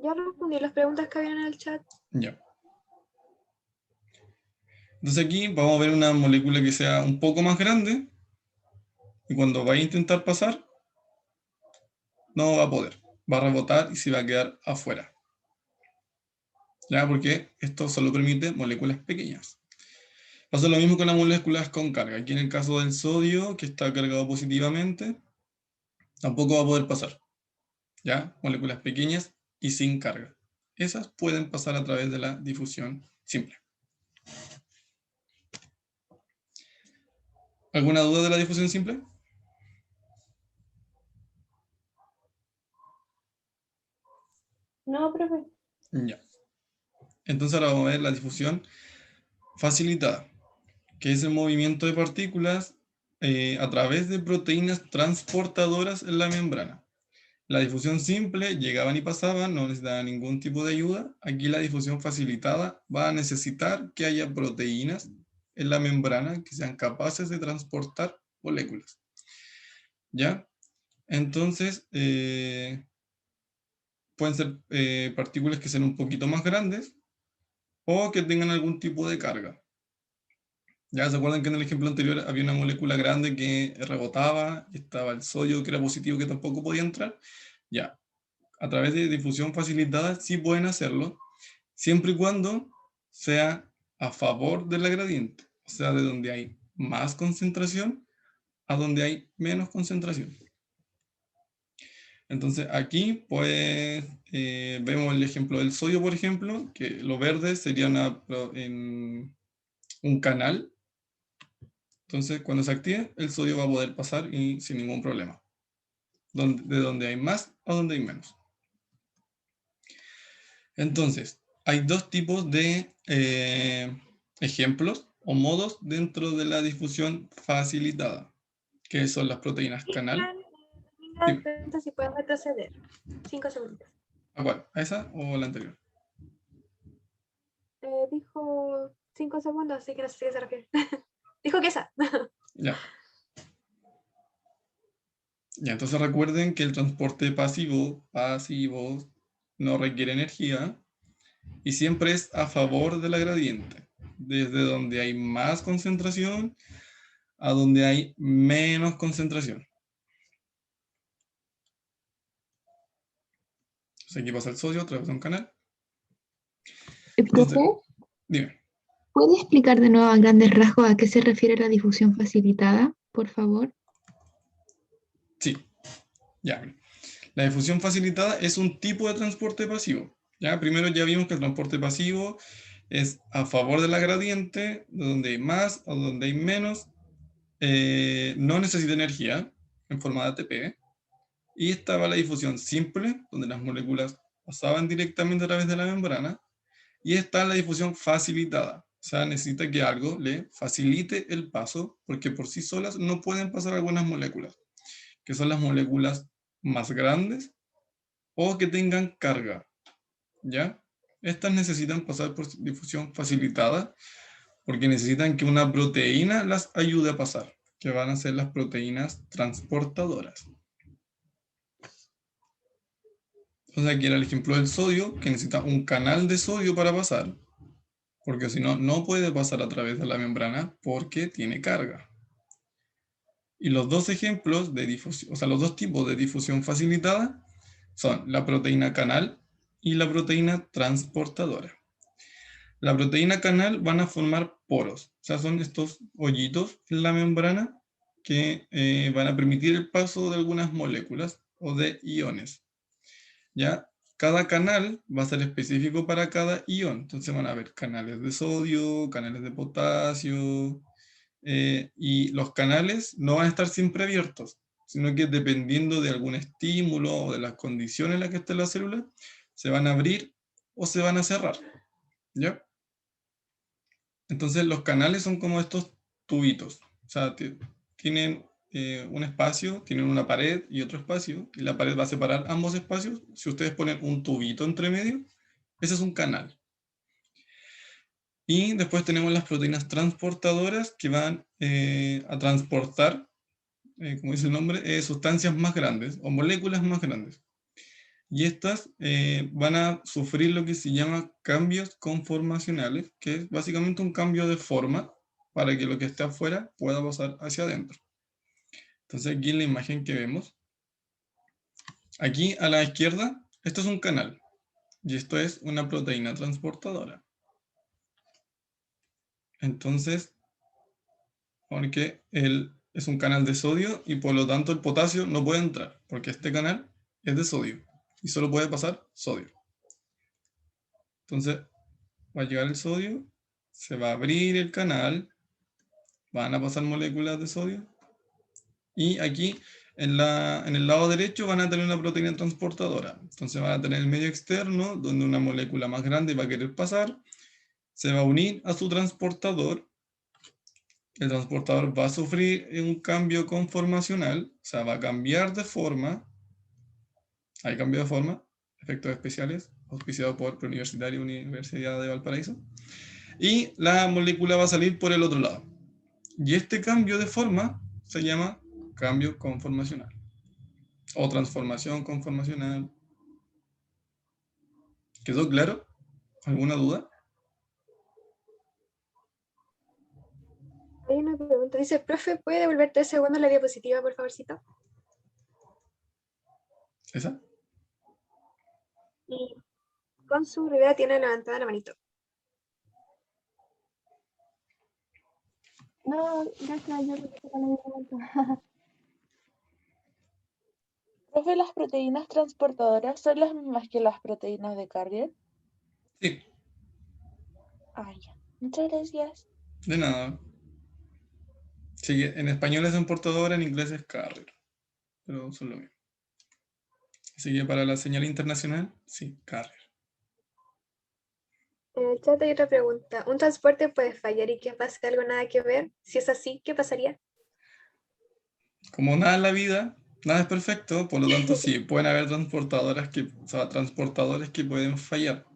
Ya respondí las preguntas que habían en el chat. Ya. Entonces aquí vamos a ver una molécula que sea un poco más grande, y cuando vaya a intentar pasar, no va a poder. Va a rebotar y se va a quedar afuera. ¿Ya? Porque esto solo permite moléculas pequeñas. Pasa lo mismo con las moléculas con carga. Aquí en el caso del sodio, que está cargado positivamente, tampoco va a poder pasar. ¿Ya? Moléculas pequeñas y sin carga. Esas pueden pasar a través de la difusión simple. ¿Alguna duda de la difusión simple? No, profe. Ya. Entonces ahora vamos a ver la difusión facilitada, que es el movimiento de partículas a través de proteínas transportadoras en la membrana. La difusión simple, llegaban y pasaban, no necesitaba ningún tipo de ayuda. Aquí la difusión facilitada va a necesitar que haya proteínas en la membrana que sean capaces de transportar moléculas. ¿Ya? Entonces, pueden ser partículas que sean un poquito más grandes o que tengan algún tipo de carga. ¿Ya se acuerdan que en el ejemplo anterior había una molécula grande que rebotaba y estaba el sodio que era positivo que tampoco podía entrar? Ya, a través de difusión facilitada sí pueden hacerlo, siempre y cuando sea a favor de la gradiente, o sea, de donde hay más concentración a donde hay menos concentración. Entonces aquí pues vemos el ejemplo del sodio, por ejemplo, que lo verde sería un canal. Entonces cuando se active, el sodio va a poder pasar y sin ningún problema. De donde hay más a donde hay menos. Entonces, hay dos tipos de ejemplos o modos dentro de la difusión facilitada, que son las proteínas canal. Tenga en cuenta si pueden retroceder. 5 segundos. ¿A cuál? ¿A esa o la anterior? Dijo 5 segundos, así que no sé si a qué se refiere. Dijo que esa. Ya. Ya, entonces recuerden que el transporte pasivo no requiere energía y siempre es a favor de la gradiente, desde donde hay más concentración a donde hay menos concentración. Entonces aquí pasa el sodio, otra vez a un canal. Entonces, Profe, dime. ¿puede explicar de nuevo a grandes rasgos a qué se refiere la difusión facilitada, por favor? Sí, ya. La difusión facilitada es un tipo de transporte pasivo. Ya, primero ya vimos que el transporte pasivo es a favor de la gradiente, donde hay más o donde hay menos, no necesita energía en forma de ATP. Y estaba la difusión simple, donde las moléculas pasaban directamente a través de la membrana. Y está la difusión facilitada. O sea, necesita que algo le facilite el paso, porque por sí solas no pueden pasar algunas moléculas, que son las moléculas más grandes o que tengan carga, ¿ya? Estas necesitan pasar por difusión facilitada porque necesitan que una proteína las ayude a pasar, que van a ser las proteínas transportadoras. Entonces aquí era el ejemplo del sodio, que necesita un canal de sodio para pasar, porque si no, no puede pasar a través de la membrana porque tiene carga. Y los dos ejemplos de difusión, o sea, los dos tipos de difusión facilitada son la proteína canal y la proteína transportadora. La proteína canal van a formar poros, o sea, son estos hoyitos en la membrana que van a permitir el paso de algunas moléculas o de iones. ¿Ya? Cada canal va a ser específico para cada ion, entonces van a haber canales de sodio, canales de potasio, y los canales no van a estar siempre abiertos, sino que dependiendo de algún estímulo o de las condiciones en las que esté la célula, se van a abrir o se van a cerrar, ¿ya? Entonces los canales son como estos tubitos, o sea, tienen un espacio, tienen una pared y otro espacio, y la pared va a separar ambos espacios. Si ustedes ponen un tubito entre medio, ese es un canal. Y después tenemos las proteínas transportadoras que van a transportar, como dice el nombre, sustancias más grandes o moléculas más grandes. Y estas van a sufrir lo que se llama cambios conformacionales, que es básicamente un cambio de forma para que lo que esté afuera pueda pasar hacia adentro. Entonces aquí en la imagen que vemos, aquí a la izquierda, esto es un canal y esto es una proteína transportadora. Entonces, porque es un canal de sodio y por lo tanto el potasio no puede entrar, porque este canal es de sodio y solo puede pasar sodio. Entonces va a llegar el sodio, se va a abrir el canal, van a pasar moléculas de sodio y aquí en el lado derecho van a tener una proteína transportadora. Entonces van a tener el medio externo donde una molécula más grande va a querer pasar, se va a unir a su transportador. El transportador va a sufrir un cambio conformacional, o sea, va a cambiar de forma. Hay cambio de forma, efectos especiales, auspiciado por Preuniversitaria Universidad de Valparaíso. Y la molécula va a salir por el otro lado. Y este cambio de forma se llama cambio conformacional. O transformación conformacional. ¿Quedó claro? ¿Alguna duda? Hay una pregunta. Dice, profe, ¿puede devolver 3 segundos la diapositiva, por favorcito? ¿Esa? Y con su Rivera tiene levantada la manito. No, gracias, yo creo que con la misma vuelta. Profe, ¿las proteínas transportadoras son las mismas que las proteínas de carrier? Sí. Ah, ya. Muchas gracias. De nada. Sí, en español es transportadora, en inglés es carrier. Pero son lo mismo. Así que para la señal internacional, sí, carrier. En el chat hay otra pregunta. ¿Un transporte puede fallar y que pase algo nada que ver? Si es así, ¿qué pasaría? Como nada en la vida, Nada es perfecto, por lo tanto sí, pueden haber transportadores que pueden fallar.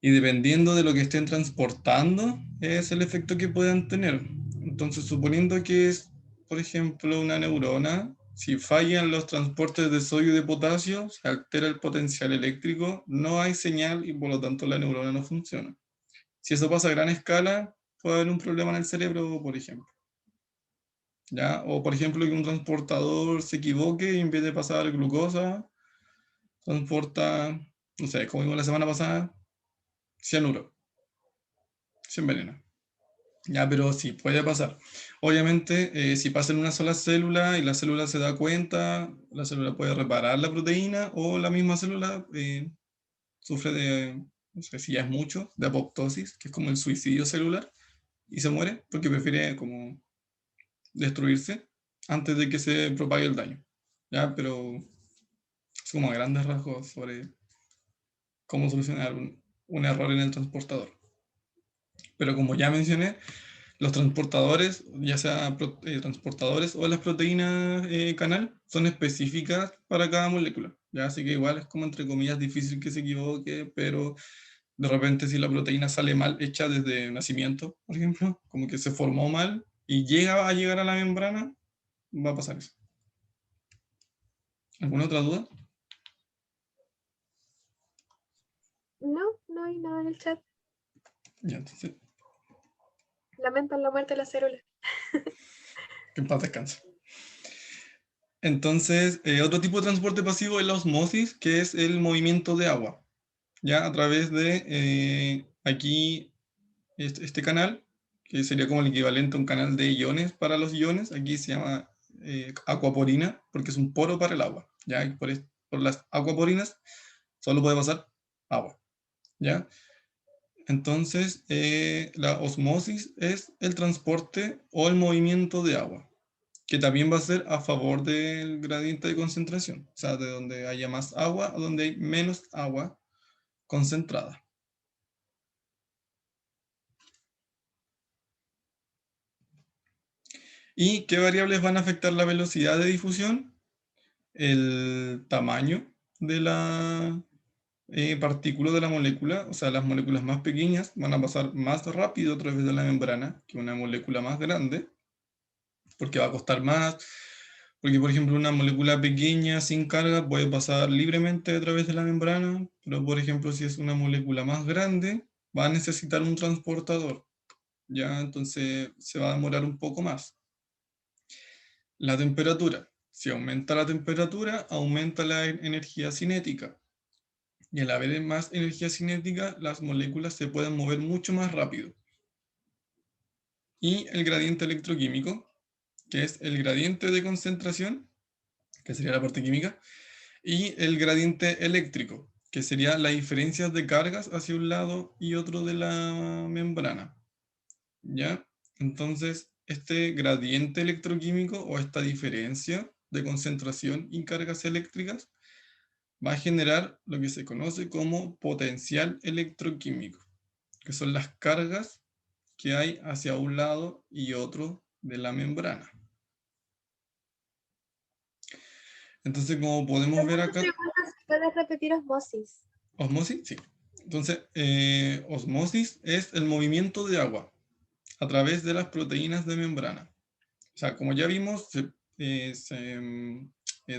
Y dependiendo de lo que estén transportando, es el efecto que puedan tener. Entonces, suponiendo que es, por ejemplo, una neurona, si fallan los transportes de sodio y de potasio, se altera el potencial eléctrico, no hay señal y por lo tanto la neurona no funciona. Si eso pasa a gran escala, puede haber un problema en el cerebro, por ejemplo. ¿Ya? O, por ejemplo, que un transportador se equivoque y en vez de pasar glucosa, transporta, no sé, como vimos la semana pasada, cianuro. Se envenena. Ya, pero sí, puede pasar. Obviamente, si pasa en una sola célula y la célula se da cuenta, la célula puede reparar la proteína o la misma célula sufre de, no sé si ya es mucho, de apoptosis, que es como el suicidio celular, y se muere porque prefiere como destruirse antes de que se propague el daño. ¿Ya? Pero es como a grandes rasgos sobre cómo solucionar un error en el transportador. Pero como ya mencioné, los transportadores, ya sea transportadores o las proteínas canal, son específicas para cada molécula. ¿Ya? Así que igual es como entre comillas difícil que se equivoque, pero de repente si la proteína sale mal hecha desde nacimiento, por ejemplo, como que se formó mal y llega a llegar a la membrana, va a pasar eso. ¿Alguna otra duda? No, no hay nada en el chat. Ya, entonces, Lamentan la muerte de la célula. que en paz descanse. Entonces, otro tipo de transporte pasivo es la osmosis, que es el movimiento de agua, ya a través de aquí este canal, que sería como el equivalente a un canal de iones para los iones, aquí se llama aquaporina, porque es un poro para el agua, ya y por las aquaporinas solo puede pasar agua, ya. Entonces, la osmosis es el transporte o el movimiento de agua, que también va a ser a favor del gradiente de concentración, o sea, de donde haya más agua a donde hay menos agua concentrada. ¿Y qué variables van a afectar la velocidad de difusión? El tamaño de la partícula de la molécula, o sea, las moléculas más pequeñas van a pasar más rápido a través de la membrana que una molécula más grande, porque va a costar más, porque por ejemplo una molécula pequeña sin carga puede pasar libremente a través de la membrana, pero por ejemplo si es una molécula más grande va a necesitar un transportador, ya entonces se va a demorar un poco más. La temperatura. Si aumenta la temperatura, aumenta la energía cinética. Y al haber más energía cinética, las moléculas se pueden mover mucho más rápido. Y el gradiente electroquímico, que es el gradiente de concentración, que sería la parte química, y el gradiente eléctrico, que sería la diferencia de cargas hacia un lado y otro de la membrana. ¿Ya? Entonces, este gradiente electroquímico o esta diferencia de concentración y cargas eléctricas va a generar lo que se conoce como potencial electroquímico, que son las cargas que hay hacia un lado y otro de la membrana. Entonces, como podemos ver acá... ¿Puedes repetir osmosis? ¿Osmosis? Sí. Entonces, osmosis es el movimiento de agua a través de las proteínas de membrana. O sea, como ya vimos, se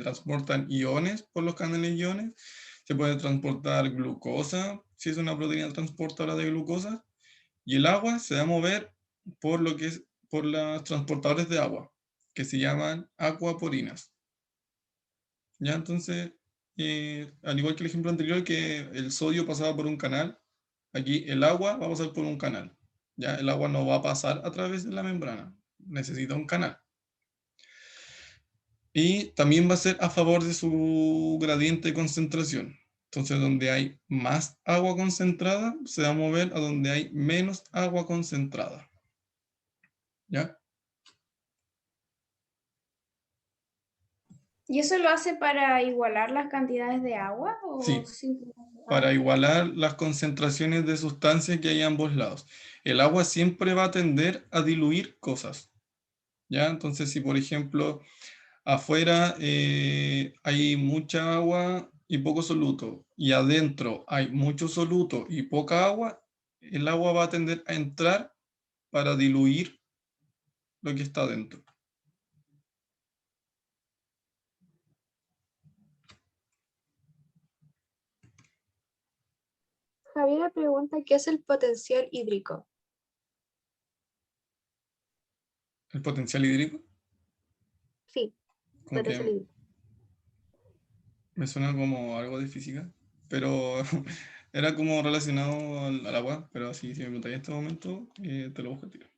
transportan iones por los canales iones, se puede transportar glucosa, si es una proteína transportadora de glucosa, y el agua se va a mover por lo que es por los transportadores de agua, que se llaman aquaporinas. Ya, entonces, al igual que el ejemplo anterior, que el sodio pasaba por un canal, aquí el agua va a pasar por un canal. Ya, el agua no va a pasar a través de la membrana, necesita un canal. Y también va a ser a favor de su gradiente de concentración. Entonces, donde hay más agua concentrada, se va a mover a donde hay menos agua concentrada. ¿Ya? ¿Y eso lo hace para igualar las cantidades de agua o Sí, simplemente? para igualar las concentraciones de sustancias que hay a ambos lados. El agua siempre va a tender a diluir cosas. ¿Ya? Entonces, si por ejemplo afuera hay mucha agua y poco soluto, y adentro hay mucho soluto y poca agua, el agua va a tender a entrar para diluir lo que está adentro. Javiera pregunta, ¿qué es el potencial hídrico? ¿El potencial hídrico? Sí, Como potencial que hídrico. me suena como algo de física, pero era como relacionado al agua, pero así, si me preguntáis en este momento, te lo busco a tirar.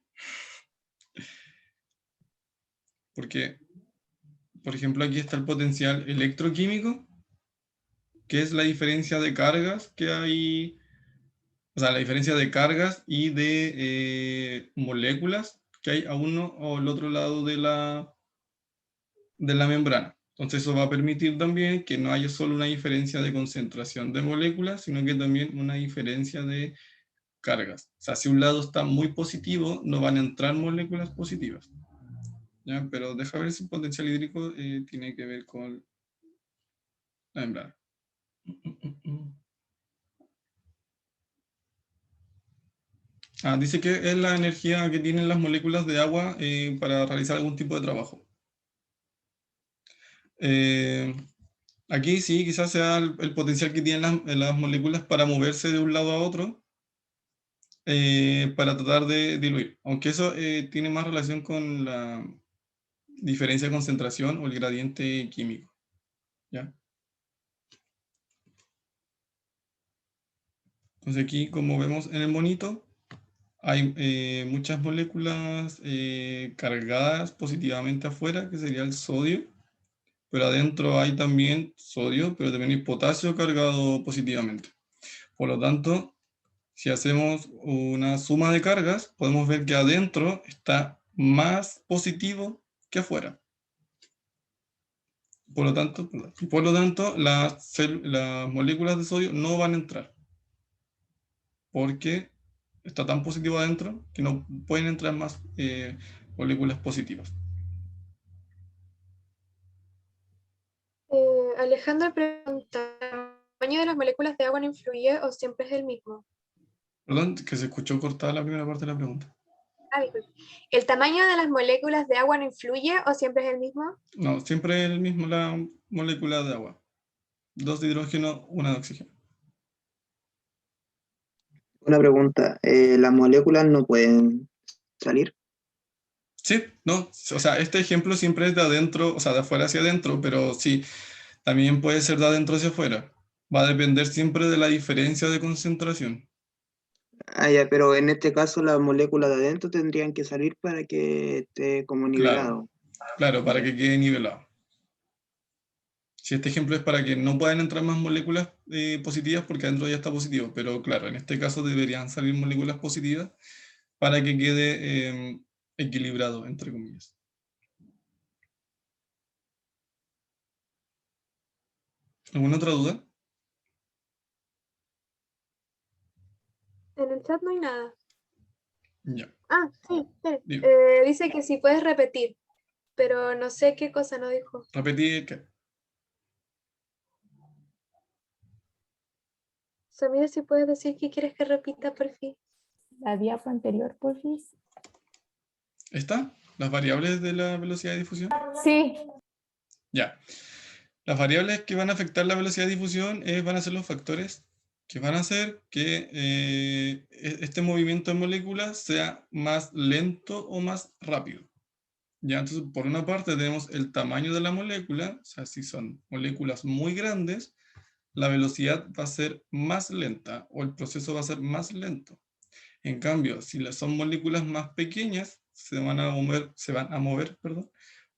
Porque, por ejemplo, aquí está el potencial electroquímico, que es la diferencia de cargas que hay, o sea, la diferencia de cargas y de moléculas que hay a uno o al otro lado de la membrana. Entonces eso va a permitir también que no haya solo una diferencia de concentración de moléculas, sino que también una diferencia de cargas. O sea, si un lado está muy positivo, no van a entrar moléculas positivas. ¿Ya? Pero deja ver si el potencial hídrico tiene que ver con la membrana. Dice que es la energía que tienen las moléculas de agua para realizar algún tipo de trabajo. Aquí sí, quizás sea el potencial que tienen las moléculas para moverse de un lado a otro para tratar de diluir. Aunque eso tiene más relación con la diferencia de concentración o el gradiente químico. ¿Ya? Entonces aquí, como vemos en el monito, hay muchas moléculas cargadas positivamente afuera, que sería el sodio, pero adentro hay también sodio, pero también hay potasio cargado positivamente. Por lo tanto, si hacemos una suma de cargas, podemos ver que adentro está más positivo que afuera. Por lo tanto, las moléculas de sodio no van a entrar, porque está tan positivo adentro que no pueden entrar más moléculas positivas. Alejandra pregunta, ¿el tamaño de las moléculas de agua no influye o siempre es el mismo? Perdón, que se escuchó cortada la primera parte de la pregunta. Disculpe. ¿El tamaño de las moléculas de agua no influye o siempre es el mismo? No, siempre es el mismo la molécula de agua. 2 de hidrógeno, 1 de oxígeno. Una pregunta, ¿las moléculas no pueden salir? Sí, no, o sea, este ejemplo siempre es de adentro, o sea, de afuera hacia adentro, pero sí, también puede ser de adentro hacia afuera. Va a depender siempre de la diferencia de concentración. Ya, pero en este caso las moléculas de adentro tendrían que salir para que esté como nivelado. Claro, para que quede nivelado. Si este ejemplo es para que no puedan entrar más moléculas positivas porque adentro ya está positivo, pero claro, en este caso deberían salir moléculas positivas para que quede equilibrado, entre comillas. ¿Alguna otra duda? En el chat no hay nada. Ya. Sí, espere. Dime. Dice que si puedes repetir, pero no sé qué cosa no dijo. ¿Repetir qué? Samira, si puedes decir qué quieres que repita, por fin. La diapo anterior, por fin. ¿Está? ¿Las variables de la velocidad de difusión? Sí. Ya. Las variables que van a afectar la velocidad de difusión van a ser los factores que van a hacer que este movimiento de moléculas sea más lento o más rápido. Ya, entonces, por una parte tenemos el tamaño de la molécula, o sea, si son moléculas muy grandes, la velocidad va a ser más lenta o el proceso va a ser más lento. En cambio, si son moléculas más pequeñas, se van a mover,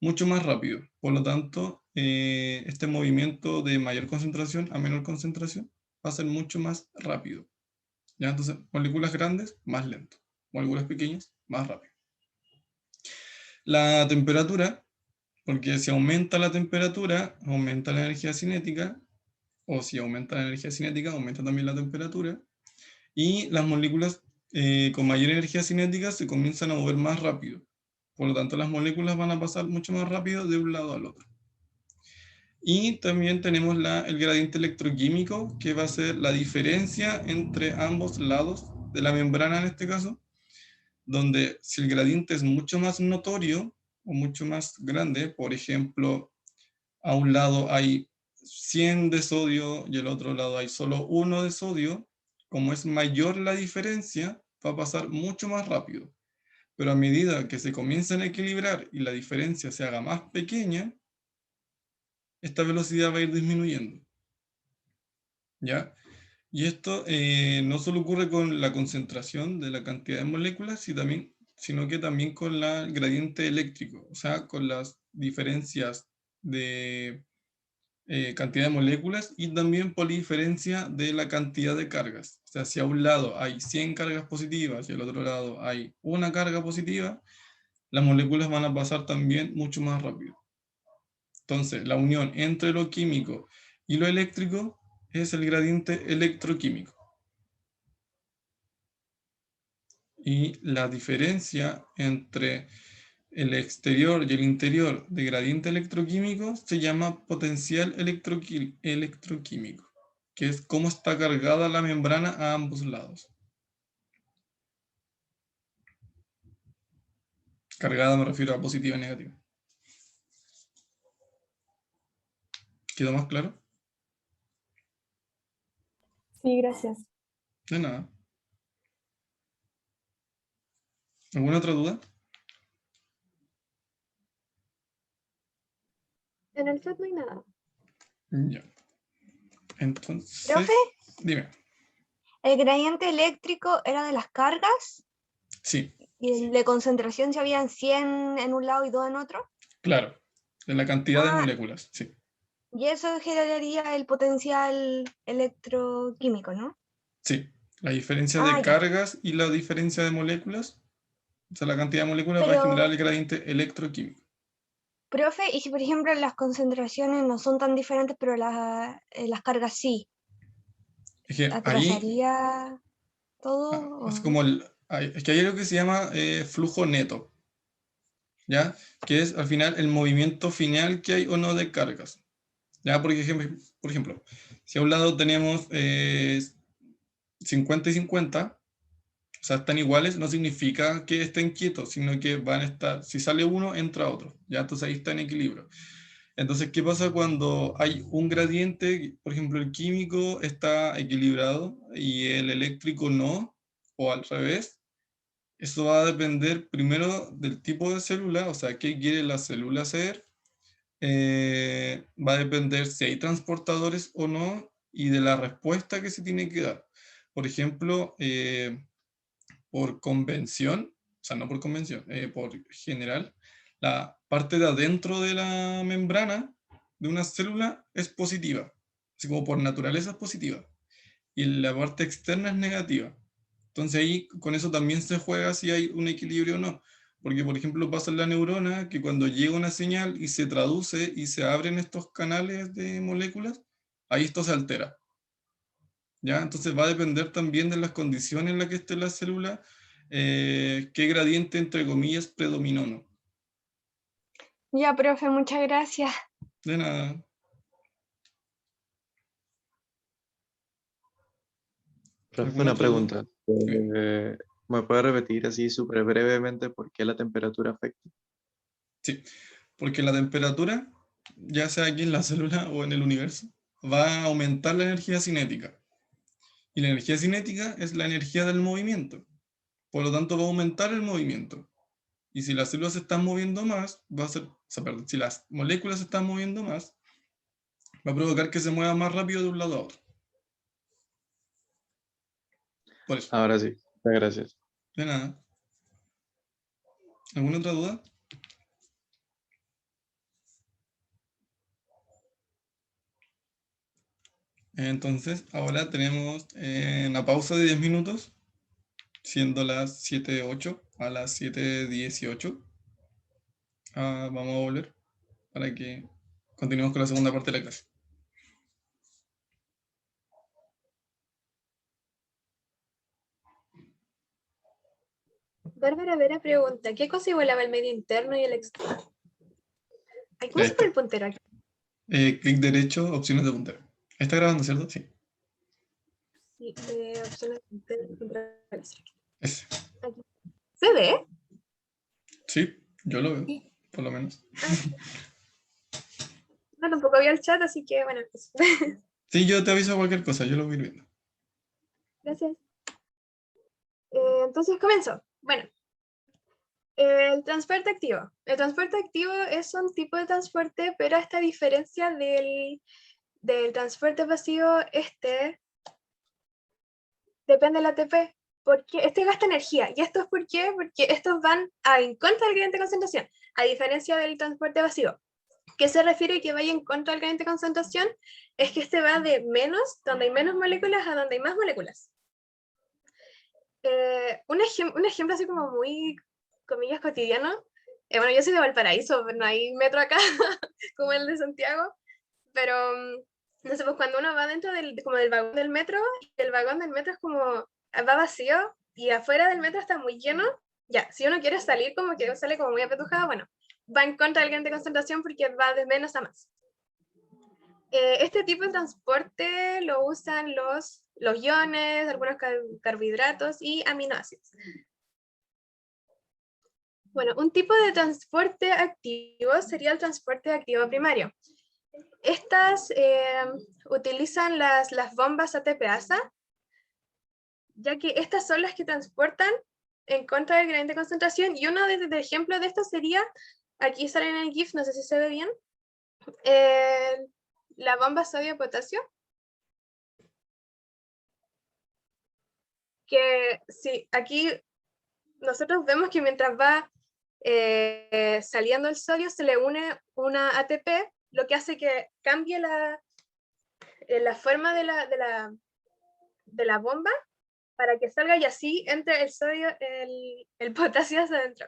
mucho más rápido. Por lo tanto, este movimiento de mayor concentración a menor concentración va a ser mucho más rápido. ¿Ya? Entonces, moléculas grandes, más lento. Moléculas pequeñas, más rápido. La temperatura, porque si aumenta la temperatura, aumenta la energía cinética, o si aumenta la energía cinética, aumenta también la temperatura, y las moléculas con mayor energía cinética se comienzan a mover más rápido. Por lo tanto, las moléculas van a pasar mucho más rápido de un lado al otro. Y también tenemos el gradiente electroquímico, que va a ser la diferencia entre ambos lados de la membrana en este caso, donde si el gradiente es mucho más notorio o mucho más grande, por ejemplo, a un lado hay 100 de sodio y al otro lado hay solo 1 de sodio, como es mayor la diferencia, va a pasar mucho más rápido. Pero a medida que se comiencen a equilibrar y la diferencia se haga más pequeña, esta velocidad va a ir disminuyendo. ¿Ya? Y esto no solo ocurre con la concentración de la cantidad de moléculas, sino que también con el gradiente eléctrico, o sea, con las diferencias de cantidad de moléculas y también por diferencia de la cantidad de cargas. O sea, si a un lado hay 100 cargas positivas y al otro lado hay una carga positiva, las moléculas van a pasar también mucho más rápido. Entonces, la unión entre lo químico y lo eléctrico es el gradiente electroquímico. Y la diferencia entre el exterior y el interior de gradiente electroquímico se llama potencial electroquímico, que es cómo está cargada la membrana a ambos lados. Cargada me refiero a positiva y negativa. ¿Quedó más claro? Sí, gracias. De nada. ¿Alguna otra duda? En el chat no hay nada. Ya. Entonces, ¿Profe? dime. ¿El gradiente eléctrico era de las cargas? Sí, ¿Y el de concentración si habían 100 en un lado y 2 en otro? claro. De la cantidad de Ah, moléculas, sí. y eso generaría el potencial electroquímico, ¿no? Sí. La diferencia Ah, de ya. cargas y la diferencia de moléculas, o sea, la cantidad de moléculas va a generar Pero, el gradiente electroquímico. profe, ¿y si por ejemplo las concentraciones no son tan diferentes, pero las cargas sí? Es que ahí, ¿Atrasaría todo? es como es que hay algo que se llama flujo neto, ¿ya? Que es al final el movimiento final que hay o no de cargas. ¿Ya? Por ejemplo, si a un lado tenemos 50 y 50, o sea, están iguales, no significa que estén quietos, sino que van a estar, si sale uno, entra otro, ¿ya? Entonces ahí está en equilibrio. Entonces, ¿qué pasa cuando hay un gradiente? Por ejemplo, el químico está equilibrado y el eléctrico no, o al revés. Eso va a depender primero del tipo de célula, o sea, qué quiere la célula hacer. Va a depender si hay transportadores o no y de la respuesta que se tiene que dar. Por ejemplo, por convención, o sea, no por convención, por general, la parte de adentro de la membrana de una célula es positiva, así como por naturaleza es positiva, y la parte externa es negativa. Entonces ahí con eso también se juega si hay un equilibrio o no. Porque, por ejemplo, pasa en la neurona que cuando llega una señal y se traduce y se abren estos canales de moléculas, ahí esto se altera. ¿Ya? Entonces va a depender también de las condiciones en las que esté la célula, qué gradiente, entre comillas, predominó o no. Ya, profe, muchas gracias. De nada. Profe, ¿Alguna una otra duda? pregunta. ¿Me puede repetir así súper brevemente por qué la temperatura afecta? Sí, porque la temperatura, ya sea aquí en la célula o en el universo, va a aumentar la energía cinética. Y la energía cinética es la energía del movimiento. Por lo tanto, va a aumentar el movimiento. Y si las células se están moviendo más, va a ser, o sea, perdón, si las moléculas se están moviendo más, va a provocar que se mueva más rápido de un lado a otro. Por eso. Ahora sí, muchas gracias. De nada. ¿Alguna otra duda? Entonces, ahora tenemos una pausa de 10 minutos, siendo las 7:08 a las 7:18. Vamos a volver para que continuemos con la segunda parte de la clase. Bárbara Vera pregunta, ¿qué cosa igualaba el medio interno y el externo? Ay, ¿cómo se pone el puntero aquí? Clic derecho, opciones de puntero. ¿Está grabando, cierto? Sí. Sí, opciones de puntero. Ese. Aquí. ¿Se ve? Sí, yo lo veo, por lo menos. No, tampoco había el chat, así que bueno. Pues. Sí, yo te aviso cualquier cosa, yo lo voy a ir viendo. Gracias. Entonces comienzo. Bueno, el transporte activo. El transporte activo es un tipo de transporte, pero a esta diferencia del transporte pasivo, depende del ATP, porque este gasta energía. ¿Y esto es por qué? Porque estos van en contra del gradiente de concentración, a diferencia del transporte pasivo. ¿Qué se refiere que vaya en contra del gradiente de concentración? Es que este va de menos, donde hay menos moléculas, a donde hay más moléculas. Un ejemplo así como muy, comillas, cotidiano. Bueno, yo soy de Valparaíso, no hay metro acá, como el de Santiago, pero no sé, pues cuando uno va dentro como del vagón del metro, el vagón del metro es como, va vacío, y afuera del metro está muy lleno, ya, si uno quiere salir como que sale como muy apretujado, bueno, va en contra del gradiente de concentración porque va de menos a más. Este tipo de transporte lo usan los iones, algunos carbohidratos y aminoácidos. Bueno, un tipo de transporte activo sería el transporte activo primario. Estas utilizan las bombas ATPasa, ya que estas son las que transportan en contra del gradiente de concentración, y uno de ejemplos de esto sería, aquí sale en el GIF, no sé si se ve bien, la bomba sodio-potasio, que sí, aquí nosotros vemos que mientras va saliendo el sodio se le une una ATP, lo que hace que cambie la forma de la bomba para que salga y así entre el sodio, el potasio hacia adentro.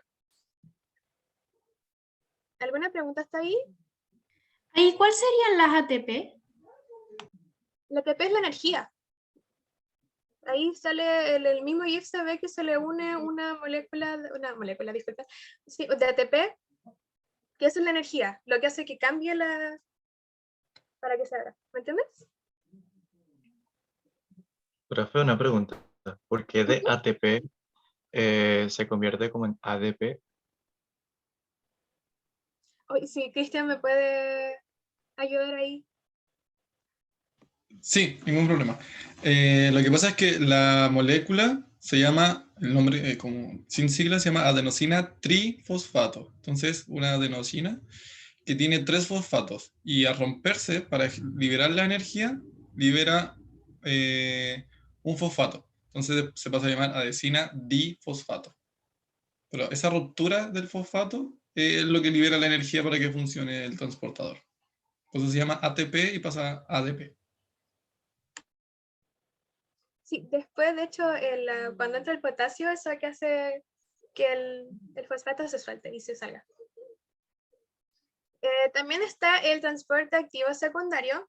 ¿Alguna pregunta hasta ahí? ¿Y cuáles serían las ATP? La ATP es la energía. Ahí sale el mismo GIF, se ve que se le une una molécula, disculpa, sí, de ATP, que es la energía, lo que hace que cambie para que se haga. ¿Me entiendes? Profe, una pregunta. ¿Por qué de ATP se convierte como en ADP? Sí, Cristian, ¿me puede ayudar ahí? Sí, ningún problema. Lo que pasa es que la molécula se llama, el nombre como sin sigla, se llama adenosina trifosfato. Entonces, una adenosina que tiene 3 fosfatos y al romperse, para liberar la energía, libera un fosfato. Entonces se pasa a llamar adesina difosfato. Pero esa ruptura del fosfato es lo que libera la energía para que funcione el transportador. Por eso se llama ATP y pasa a ADP. Sí, después, de hecho, cuando entra el potasio, eso que hace que el fosfato se suelte y se salga. También está el transporte activo secundario.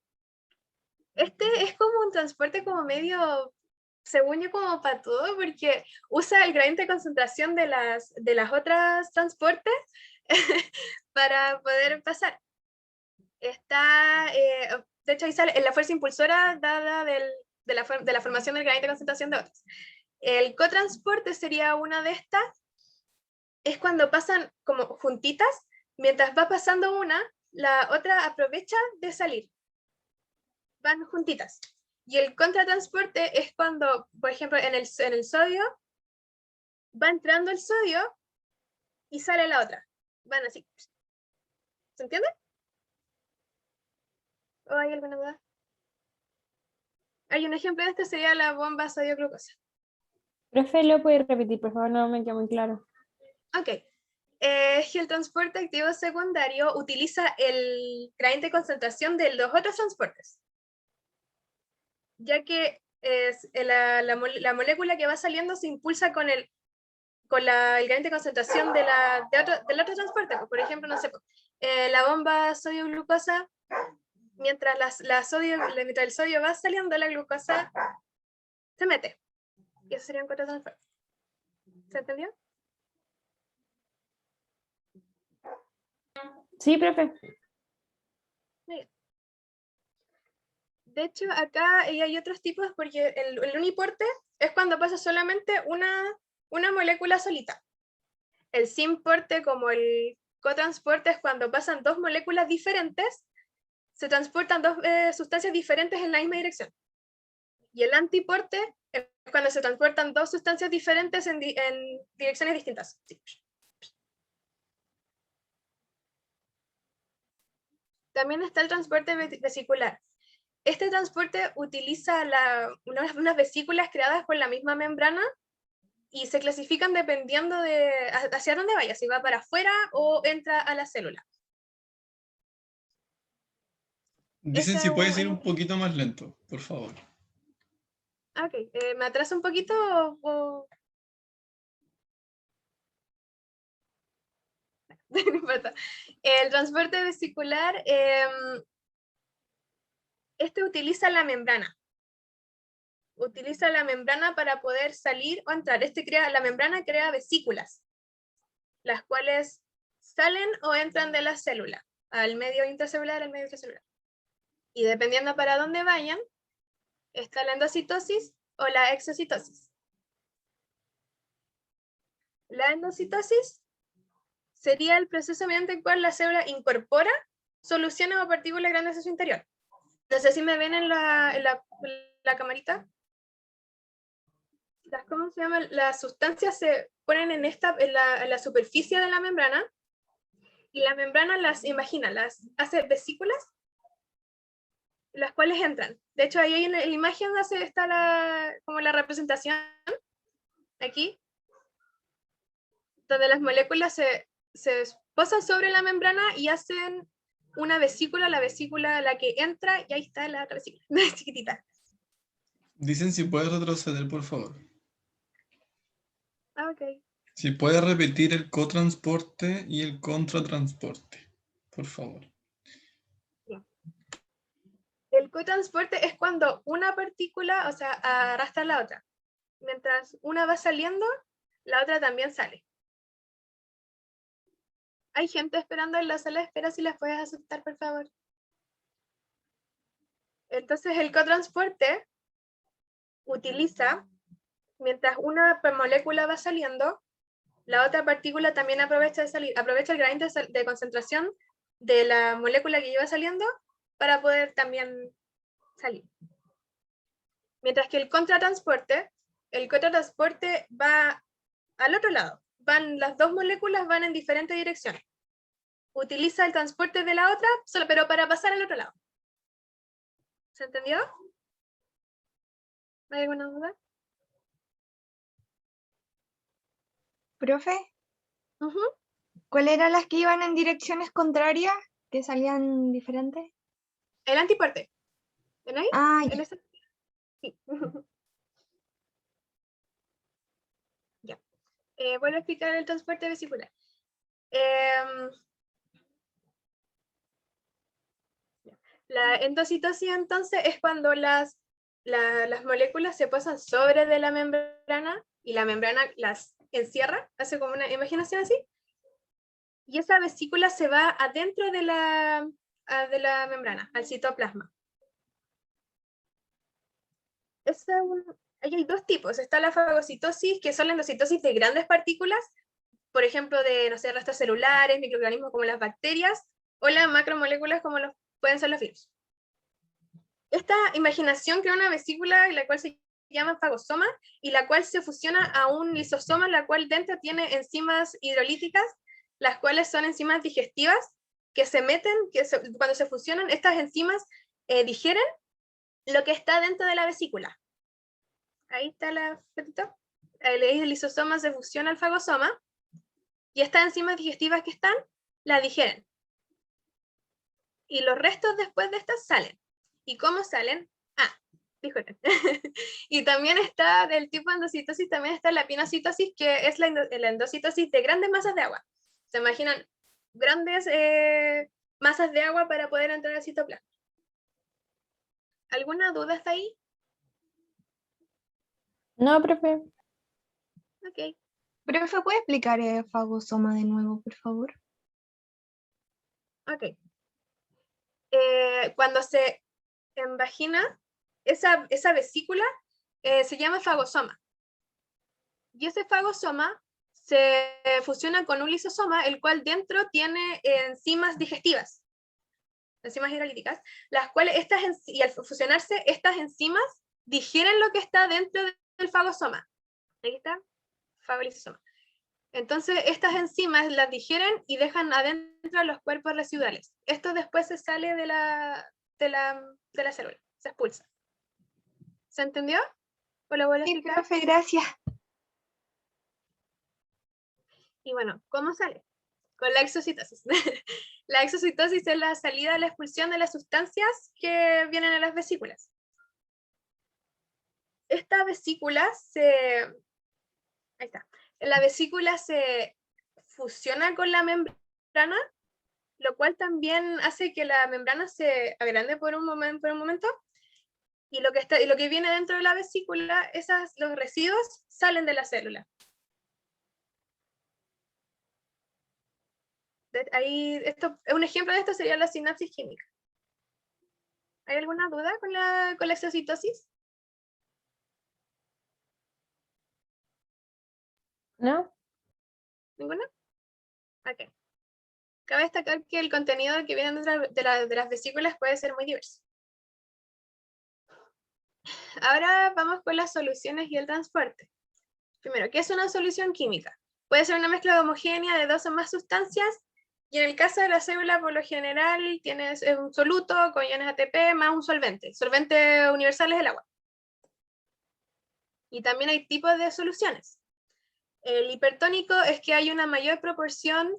Este es como un transporte como medio, según yo, como para todo, porque usa el gradiente de concentración de las otras transportes para poder pasar. Está, de hecho, ahí sale en la fuerza impulsora dada de la formación del gradiente de concentración de otros. El cotransporte sería una de estas. Es cuando pasan como juntitas, mientras va pasando una, la otra aprovecha de salir. Van juntitas. Y el contratransporte es cuando, por ejemplo, en el sodio, va entrando el sodio y sale la otra. Van así. ¿Se entiende? ¿O hay alguna duda? Hay un ejemplo de esto, sería la bomba sodio-glucosa. Profe, ¿lo puede repetir, por favor? No me queda muy claro. Ok. Es que el transporte activo secundario utiliza el gradiente de concentración de los otros transportes. Ya que es la molécula que va saliendo se impulsa con el gradiente de concentración del otro transporte. Por ejemplo, no sé, la bomba sodio-glucosa, mientras mientras el sodio va saliendo, la glucosa se mete. Y eso serían 4 transportes. ¿Se entendió? Sí, profe. De hecho, acá hay otros tipos porque el uniporte es cuando pasa solamente una molécula solita. El simporte, como el cotransporte, es cuando pasan dos moléculas diferentes, se transportan dos sustancias diferentes en la misma dirección. Y el antiporte es cuando se transportan dos sustancias diferentes en direcciones distintas. Sí. También está el transporte vesicular. Este transporte utiliza unas vesículas creadas por la misma membrana y se clasifican dependiendo de hacia dónde vaya, si va para afuera o entra a la célula. Dicen si puedes ir un poquito más lento, por favor. Ok, ¿me atraso un poquito o...? No importa. El transporte vesicular, este utiliza la membrana. Utiliza la membrana para poder salir o entrar. La membrana crea vesículas, las cuales salen o entran de la célula, al medio intracelular, al medio extracelular. Y dependiendo para dónde vayan, está la endocitosis o la exocitosis. La endocitosis sería el proceso mediante el cual la célula incorpora soluciones o partículas grandes a su interior. No sé si me ven en la camarita. ¿Cómo se llama? Las sustancias se ponen en la superficie de la membrana y la membrana las hace vesículas, las cuales entran. De hecho, ahí en la imagen está como la representación, aquí, donde las moléculas se posan sobre la membrana y hacen una vesícula, la vesícula la que entra, y ahí está la vesícula, chiquitita. Dicen si puedes retroceder, por favor. Ah, ok. Si puedes repetir el cotransporte y el contratransporte, por favor. El cotransporte es cuando una partícula, o sea, arrastra a la otra. Mientras una va saliendo, la otra también sale. Hay gente esperando en la sala de espera, si las puedes aceptar, por favor. Entonces, el cotransporte utiliza, mientras una molécula va saliendo, la otra partícula también aprovecha de salir, aprovecha el gradiente de concentración de la molécula que lleva saliendo para poder también salir. Mientras que el contratransporte va al otro lado. Las dos moléculas van en diferentes direcciones. Utiliza el transporte de la otra, pero para pasar al otro lado. ¿Se entendió? ¿Hay alguna duda? Profe, ¿cuáles eran las que iban en direcciones contrarias, que salían diferentes? El antiporte. ¿Ven ahí? Ah, ¿En ya. ese? Sí. Ya. Vuelvo a explicar el transporte vesicular. La endocitosis, entonces, es cuando las moléculas se posan sobre de la membrana y la membrana las encierra, hace como una imaginación así, y esa vesícula se va adentro de la membrana, al citoplasma. Ahí hay dos tipos. Está la fagocitosis, que son la endocitosis de grandes partículas, por ejemplo, de, no sé, restos celulares, microorganismos como las bacterias, o las macromoléculas como pueden ser los virus. Esta imaginación crea una vesícula, la cual se llama fagosoma, y la cual se fusiona a un lisosoma, la cual dentro tiene enzimas hidrolíticas, las cuales son enzimas digestivas, que se meten, cuando se fusionan, estas enzimas digieren lo que está dentro de la vesícula. Ahí está la fotito. El lisosoma se fusiona al fagosoma, y estas enzimas digestivas que están, la digieren. Y los restos después de estas salen. ¿Y cómo salen? Disculpen. Y también está del tipo de endocitosis, también está la pinocitosis, que es la endocitosis de grandes masas de agua. ¿Se imaginan? Grandes masas de agua para poder entrar al citoplasma. ¿Alguna duda hasta ahí? No, profe. Ok. Profe, ¿puede explicar fagosoma de nuevo, por favor? Ok. Cuando se invagina, esa vesícula se llama fagosoma. Y ese fagosoma se fusiona con un lisosoma, el cual dentro tiene enzimas digestivas, enzimas hidrolíticas, las cuales y al fusionarse, estas enzimas digieren lo que está dentro del fagosoma. Ahí está, fagolisosoma. Entonces, estas enzimas las digieren y dejan adentro los cuerpos residuales. Esto después se sale de la célula, se expulsa. ¿Se entendió? ¿O lo vuelvo a Sí, explicar? profe, gracias. Y bueno, ¿cómo sale? Con la exocitosis. La exocitosis es la salida, la expulsión de las sustancias que vienen en las vesículas. Esta vesícula ahí está. La vesícula se fusiona con la membrana, lo cual también hace que la membrana se agrande por un momento, y lo que viene dentro de la vesícula, los residuos salen de la célula. Ahí, un ejemplo de esto sería la sinapsis química. ¿Hay alguna duda con la exocitosis? ¿No? ¿Ninguna? Ok. Cabe destacar que el contenido que viene dentro de las vesículas puede ser muy diverso. Ahora vamos con las soluciones y el transporte. Primero, ¿qué es una solución química? Puede ser una mezcla homogénea de dos o más sustancias, y en el caso de la célula, por lo general, tienes un soluto con iones ATP más un solvente. Solvente universal es el agua. Y también hay tipos de soluciones. El hipertónico es que hay una mayor proporción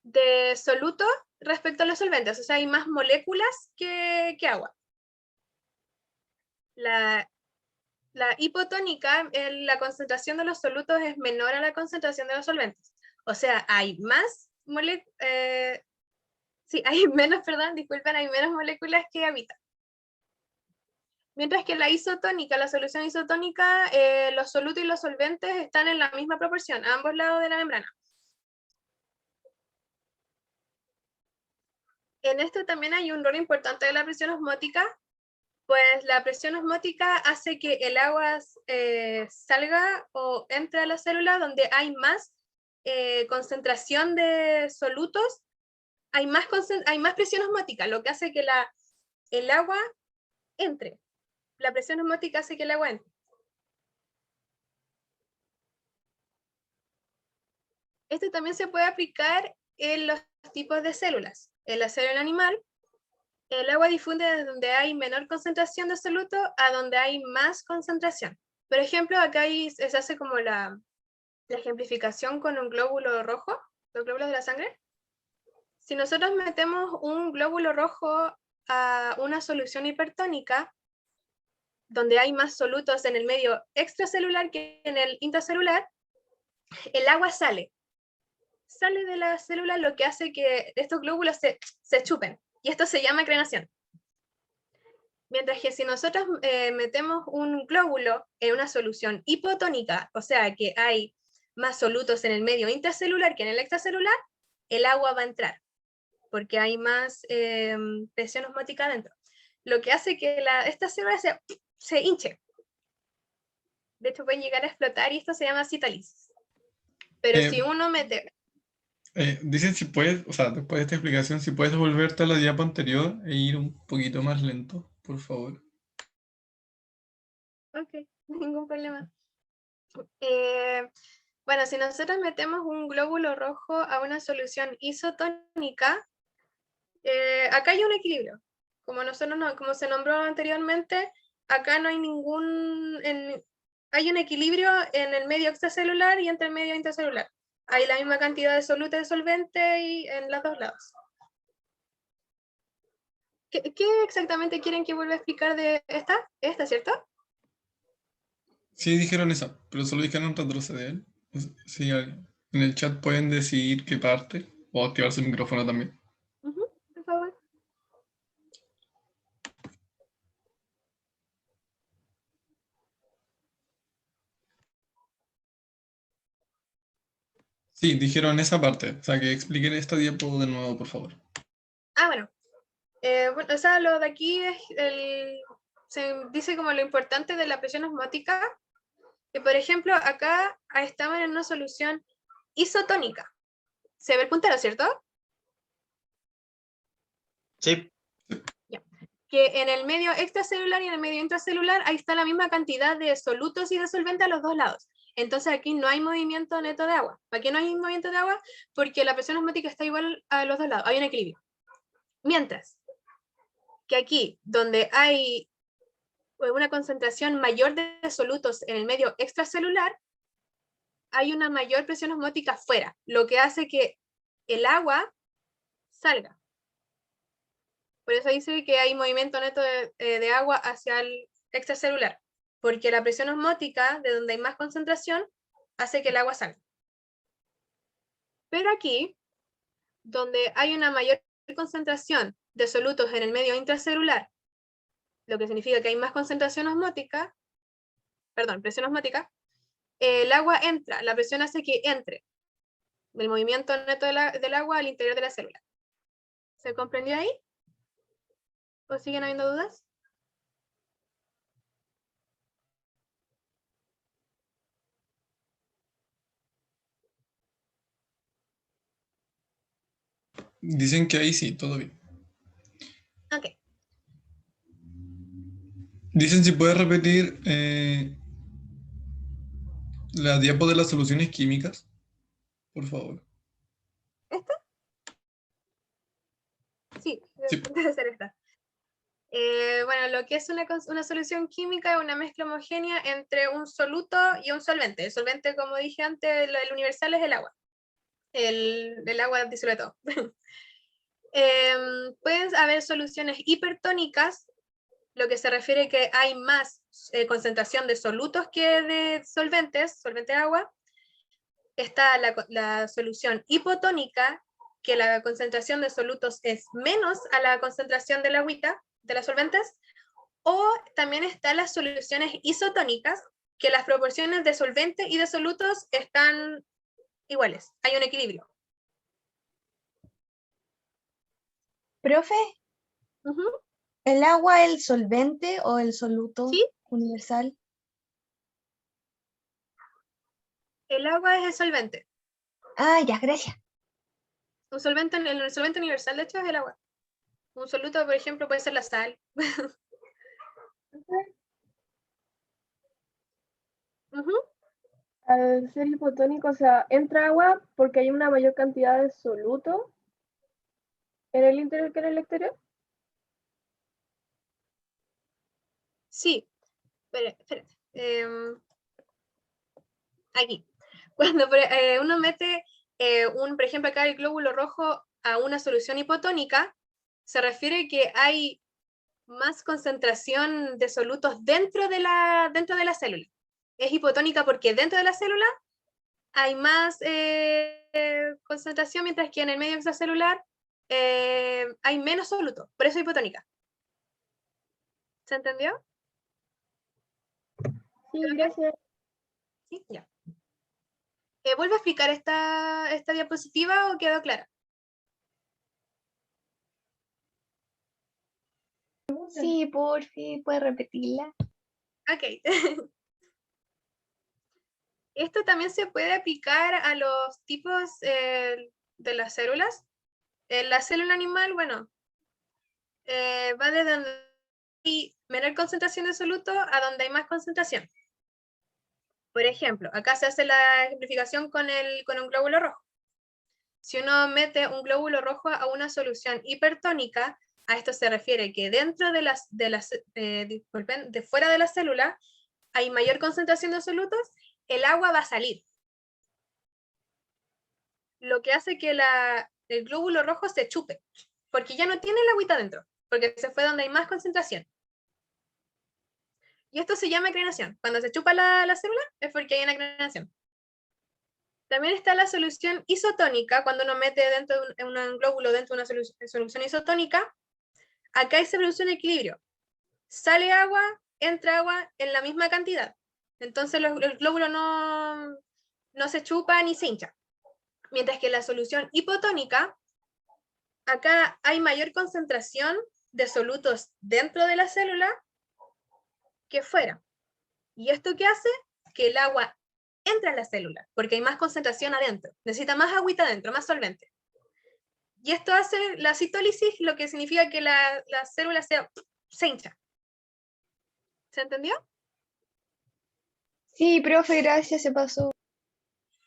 de soluto respecto a los solventes, o sea, hay más moléculas que agua. La hipotónica, la concentración de los solutos es menor a la concentración de los solventes. O sea, hay más hay menos moléculas que habitan. Mientras que la isotónica, la solución isotónica, los solutos y los solventes están en la misma proporción, a ambos lados de la membrana. En esto también hay un rol importante de la presión osmótica, pues la presión osmótica hace que el agua salga o entre a la célula donde hay más concentración de solutos, hay más presión osmótica, lo que hace que el agua entre. La presión osmótica hace que el agua entre. Esto también se puede aplicar en los tipos de células. En la célula animal, el agua difunde desde donde hay menor concentración de soluto a donde hay más concentración. Por ejemplo, acá se hace como la ejemplificación con un glóbulo rojo, los glóbulos de la sangre. Si nosotros metemos un glóbulo rojo a una solución hipertónica, donde hay más solutos en el medio extracelular que en el intracelular, el agua sale de la célula, lo que hace que estos glóbulos se chupen, y esto se llama crenación. Mientras que si nosotros metemos un glóbulo en una solución hipotónica, o sea que hay más solutos en el medio intracelular que en el extracelular, el agua va a entrar, porque hay más presión osmótica adentro. Lo que hace que esta célula se hinche. De hecho, pueden llegar a explotar y esto se llama citólisis. Pero si uno mete... Dicen si puedes, o sea, después de esta explicación, si puedes volverte a la diapo anterior e ir un poquito más lento, por favor. Ok, ningún problema. Bueno, si nosotros metemos un glóbulo rojo a una solución isotónica, acá hay un equilibrio. Como se nombró anteriormente, acá no hay hay un equilibrio en el medio extracelular y entre el medio intracelular. Hay la misma cantidad de soluto y de solvente y en los dos lados. ¿Qué exactamente quieren que vuelva a explicar de esta? ¿Esta, cierto? Sí, dijeron esa, pero solo dijeron retroceder. Sí, en el chat pueden decidir qué parte o activar su micrófono también. Por favor. Sí, dijeron esa parte. O sea, que expliquen esta diapo de nuevo, por favor. Ah, bueno. Bueno, o sea, lo de aquí es se dice como lo importante de la presión osmótica, que por ejemplo acá estamos en una solución isotónica. Se ve el puntero, ¿cierto? Sí. Ya. Que en el medio extracelular y en el medio intracelular ahí está la misma cantidad de solutos y de solvente a los dos lados. Entonces aquí no hay movimiento neto de agua. ¿Para qué no hay movimiento de agua? Porque la presión osmótica está igual a los dos lados, hay un equilibrio. Mientras que aquí, donde hay una concentración mayor de solutos en el medio extracelular, hay una mayor presión osmótica fuera, lo que hace que el agua salga. Por eso dice que hay movimiento neto de agua hacia el extracelular, porque la presión osmótica, de donde hay más concentración, hace que el agua salga. Pero aquí, donde hay una mayor concentración de solutos en el medio intracelular, lo que significa que hay más concentración osmótica, perdón, presión osmótica, el agua entra, la presión hace que entre el movimiento neto del agua al interior de la célula. ¿Se comprendió ahí? ¿O siguen habiendo dudas? Dicen que ahí sí, todo bien. Ok. Dicen si puedes repetir la diapo de las soluciones químicas, por favor. ¿Esta? Sí, Sí. debe ser esta. Bueno, lo que es una solución química es una mezcla homogénea entre un soluto y un solvente. El solvente, como dije antes, el universal es el agua. El agua disuelve todo. Pueden haber soluciones hipertónicas, lo que se refiere que hay más concentración de solutos que de solventes, solvente de agua. Está la solución hipotónica, que la concentración de solutos es menos a la concentración de la agüita, de las solventes. O también están las soluciones isotónicas, que las proporciones de solvente y de solutos están iguales, hay un equilibrio. Profe, ¿el agua es el solvente o el soluto ¿Sí? universal? El agua es el solvente. Ah, ya, gracias. El solvente universal, de hecho, es el agua. Un soluto, por ejemplo, puede ser la sal. Al ser hipotónico, o sea, entra agua porque hay una mayor cantidad de soluto en el interior que en el exterior. Sí, espérate. Aquí. Cuando uno mete, por ejemplo, acá el glóbulo rojo a una solución hipotónica, se refiere que hay más concentración de solutos dentro de la célula. Es hipotónica porque dentro de la célula hay más concentración, mientras que en el medio extracelular hay menos solutos. Por eso es hipotónica. ¿Se entendió? Sí, gracias. Sí, ya. ¿Vuelvo a explicar esta diapositiva o quedó clara? Sí, por fin, ¿puedes repetirla? Ok. Esto también se puede aplicar a los tipos de las células. En la célula animal, bueno, va desde donde hay menor concentración de soluto a donde hay más concentración. Por ejemplo, acá se hace la ejemplificación con un glóbulo rojo. Si uno mete un glóbulo rojo a una solución hipertónica, a esto se refiere que dentro de fuera de la célula hay mayor concentración de solutos, el agua va a salir. Lo que hace que el glóbulo rojo se chupe, porque ya no tiene el agüita dentro, porque se fue donde hay más concentración. Y esto se llama acrenación. Cuando se chupa la célula es porque hay una acrenación. También está la solución isotónica, cuando uno mete dentro de un glóbulo dentro de una solución isotónica. Acá se produce un equilibrio. Sale agua, entra agua en la misma cantidad. Entonces el glóbulo no se chupa ni se hincha. Mientras que la solución hipotónica, acá hay mayor concentración de solutos dentro de la célula que fuera. ¿Y esto qué hace? Que el agua entra en la célula, porque hay más concentración adentro. Necesita más agüita adentro, más solvente. Y esto hace la citólisis, lo que significa que la célula se hincha. ¿Se entendió? Sí, profe, gracias, se pasó.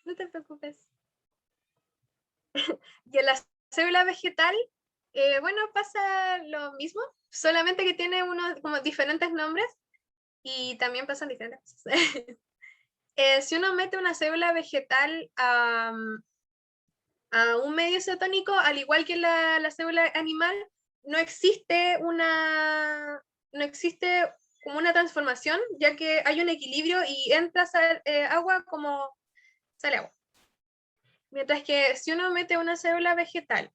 No te preocupes. Y en la célula vegetal, bueno, pasa lo mismo, solamente que tiene como diferentes nombres y también pasan diferentes cosas. Si uno mete una célula vegetal a un medio cetónico, al igual que la célula animal, no existe como una transformación, ya que hay un equilibrio y entra agua como sale agua. Mientras que si uno mete una célula vegetal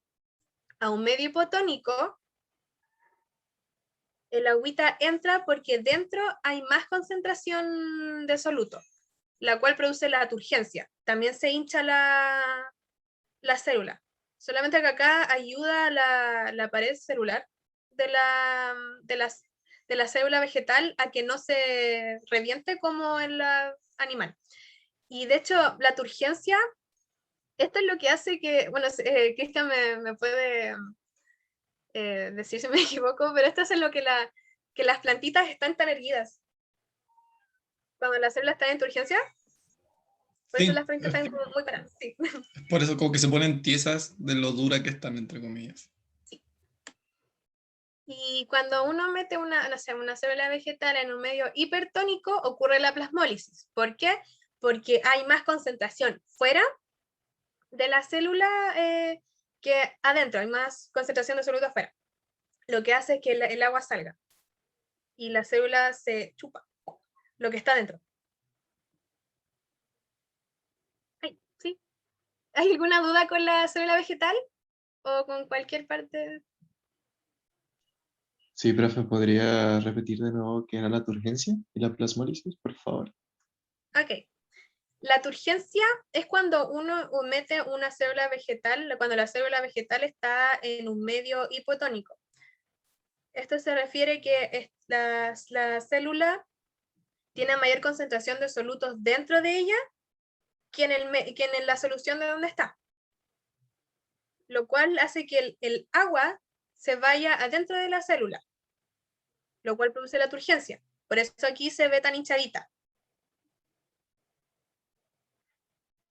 a un medio hipotónico, el agüita entra porque dentro hay más concentración de soluto, la cual produce la turgencia. También se hincha la célula. Solamente que acá ayuda la pared celular de la célula vegetal a que no se reviente como en la animal. Y de hecho, la turgencia, esto es lo que hace que, bueno, Cristian me puede decir si me equivoco, pero esto es lo que las plantitas están tan erguidas. Cuando las células están en turgencia, por Sí, eso las plantitas están como muy paradas. Sí. por eso como que se ponen tiesas de lo dura que están, entre comillas. Y cuando uno mete una célula vegetal en un medio hipertónico, ocurre la plasmólisis. ¿Por qué? Porque hay más concentración fuera de la célula que adentro, hay más concentración de soluto afuera. Lo que hace es que el agua salga y la célula se chupa lo que está dentro. ¿Sí? ¿Hay alguna duda con la célula vegetal? ¿O con cualquier parte? Sí, profe, ¿podría repetir de nuevo qué era la turgencia y la plasmólisis, por favor? Ok. La turgencia es cuando uno mete una célula vegetal, cuando la célula vegetal está en un medio hipotónico. Esto se refiere que la célula tiene mayor concentración de solutos dentro de ella que en la solución de donde está. Lo cual hace que el agua se vaya adentro de la célula, lo cual produce la turgencia. Por eso aquí se ve tan hinchadita.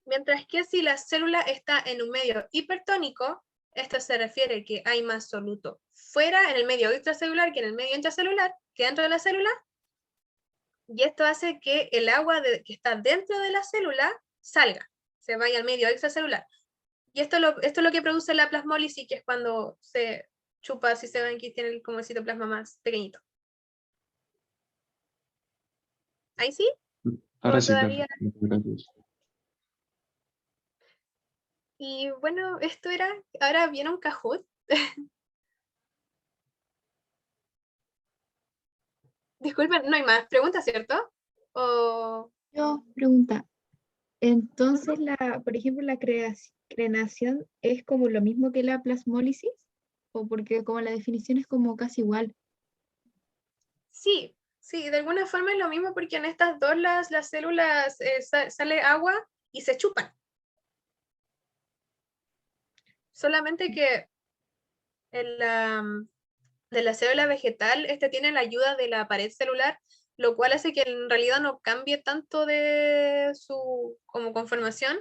Mientras que si la célula está en un medio hipertónico, esto se refiere que hay más soluto fuera, en el medio extracelular, que en el medio intracelular, que dentro de la célula, y esto hace que el agua que está dentro de la célula salga, se vaya al medio extracelular. Y esto es lo que produce la plasmólisis, que es cuando se chupa, si se ven que tiene como el citoplasma más pequeñito. ¿Ahí sí? Ahora ¿O sí, profe. todavía? Muchas gracias. Y bueno, esto era, ahora viene un Kahoot. Disculpen, no hay más preguntas, ¿cierto? O... Yo, pregunta. Entonces, por ejemplo, la crenación es como lo mismo que la plasmólisis, o porque como la definición es como casi igual. Sí, de alguna forma es lo mismo porque en estas dos las células sale agua y se chupan. Solamente que de la célula vegetal, tiene la ayuda de la pared celular, lo cual hace que en realidad no cambie tanto de su como conformación,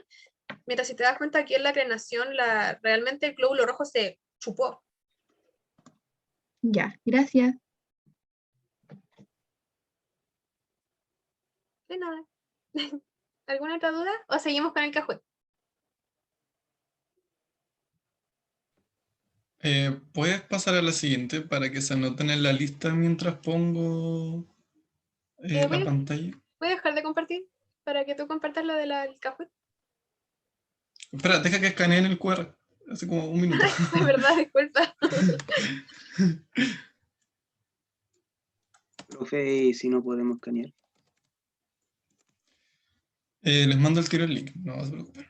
mientras si te das cuenta que en la crenación realmente el glóbulo rojo se chupó. Ya, gracias. De nada. ¿Alguna otra duda? ¿O seguimos con el Kahoot? ¿Puedes pasar a la siguiente para que se anoten en la lista mientras pongo la pantalla? Voy a dejar de compartir para que tú compartas lo del Kahoot. Espera, deja que escaneen el QR. Hace como un minuto. De verdad, disculpa. Profe, ¿y si no podemos escanear? Les mando el tiro el link, no se preocupen.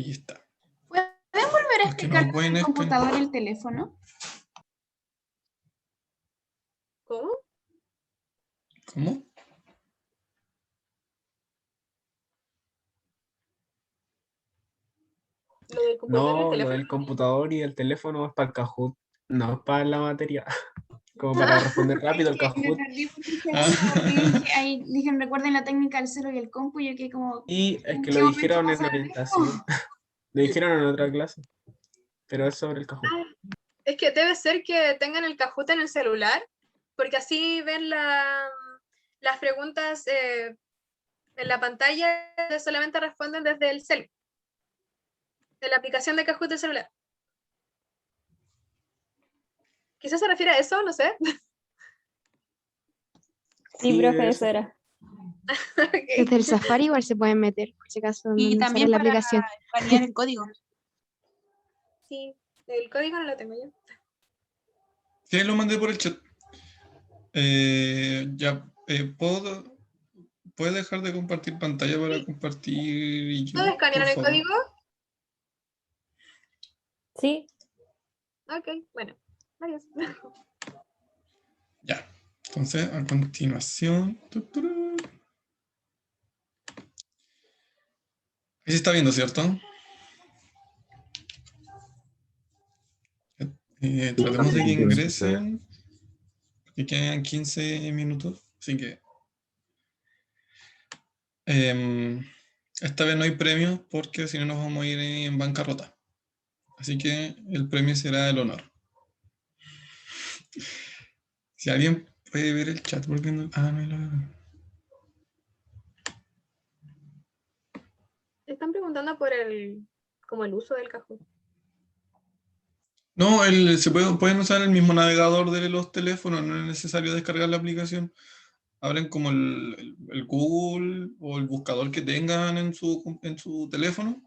Ahí está. ¿Pueden volver a Los que explicar no pueden el escanear. computador y el teléfono? ¿Cómo? ¿Cómo? ¿Lo del computador y el No, lo teléfono? del computador y el teléfono es para el Kahoot, no es para la materia. Como para responder rápido el Me Kahoot. perdí porque hice Ah. eso, porque dije, ahí dijeron, recuerden la técnica del celo y el compu, y yo quedé como, Y es ¿en que qué lo momento dijeron en pasaron orientación. esto? Lo dijeron en otra clase. Pero es sobre el Kahoot. Es que debe ser que tengan el Kahoot en el celular, porque así ven las preguntas en la pantalla, solamente responden desde el celu, de la aplicación de Kahoot del celular. Quizás se refiere a eso, no sé. Sí, Sí, profe, debe eso ser. era. Desde el Safari igual se pueden meter, por si acaso Y no sale también la para aplicación. escanear el código. Sí, el código no lo tengo yo. Sí, lo mandé por el chat. ¿Puedo dejar de compartir pantalla para compartir yo, ¿Puedo escanear por el favor? código? Sí. Ok, bueno. Adiós. Ya. Entonces, a continuación. Ahí se está viendo, ¿cierto? Tratemos de que ingresen. Que quedan 15 minutos. Así que. Esta vez no hay premios porque si no nos vamos a ir en bancarrota. Así que el premio será el honor. Si alguien puede ver el chat, porque no. Ah, no lo. Están preguntando por como el uso del Kahoot. No, pueden usar el mismo navegador de los teléfonos, no es necesario descargar la aplicación. Abren como el Google o el buscador que tengan en su teléfono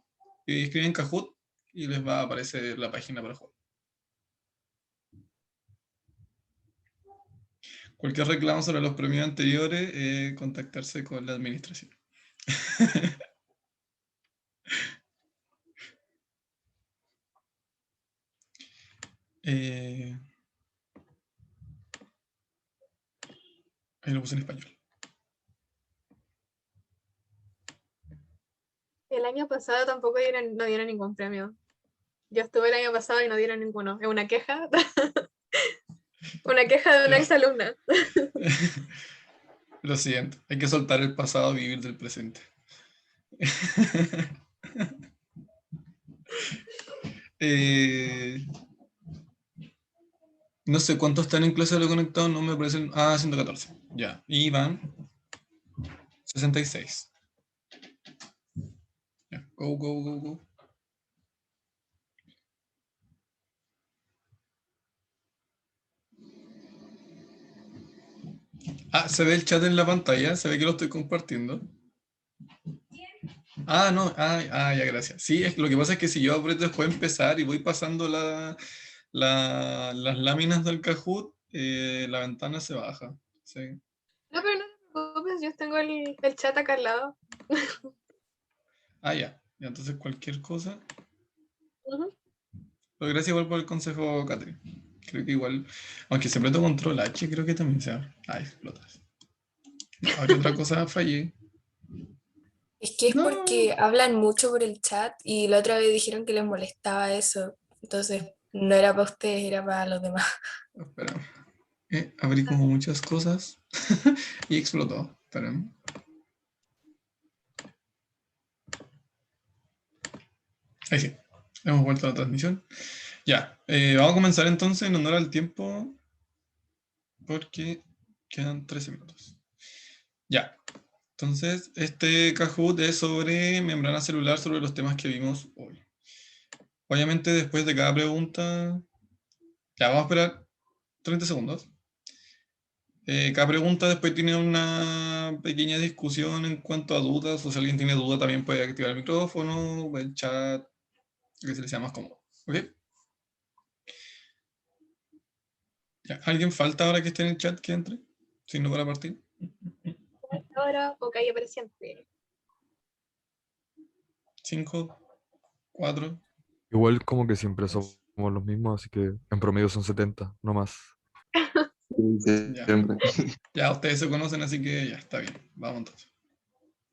y escriben Kahoot y les va a aparecer la página para jugar. Cualquier reclamo sobre los premios anteriores, contactarse con la administración. Ahí lo puse en español. El año pasado tampoco no dieron ningún premio. Yo estuve el año pasado y no dieron ninguno. Es una queja. Una queja de una Ya. exalumna. Lo siento, hay que soltar el pasado y vivir del presente. No sé cuántos están en clase de lo conectado, no me parecen. 114. Ya. Y van 66. Ya. Go, go, go, go. Se ve el chat en la pantalla, se ve que lo estoy compartiendo. No, ya, gracias. Sí, lo que pasa es que si yo aprieto después de empezar y voy pasando las láminas del Kahoot, la ventana se baja. Sí. No, pero no te preocupes, yo tengo el chat acá al lado. Ya. Entonces cualquier cosa. Ujú. Pero gracias igual por el consejo, Catherine. Creo que igual, aunque siempre aprieto control H, creo que también se abre. Explotas. Ahora otra cosa fallé. Es que es porque hablan mucho por el chat y la otra vez dijeron que les molestaba eso. Entonces, no era para ustedes, era para los demás. Espera. Abrí como muchas cosas y explotó. Espera. Ahí sí. Hemos vuelto a la transmisión. Ya. Vamos a comenzar entonces en honor al tiempo porque quedan 13 minutos. Ya. Entonces, este Kahoot es sobre membrana celular, sobre los temas que vimos hoy. Obviamente, después de cada pregunta, ya vamos a esperar 30 segundos. Cada pregunta después tiene una pequeña discusión en cuanto a dudas, o si alguien tiene duda también puede activar el micrófono, o el chat, que se les sea más cómodo. ¿Ok? Ya, ¿alguien falta ahora que esté en el chat que entre? Si no, para partir. Ahora, ok, apareciente. 5, 4. Igual como que siempre somos los mismos, así que en promedio son 70, no más. Ya. Ya, ustedes se conocen, así que ya está bien. Vamos entonces.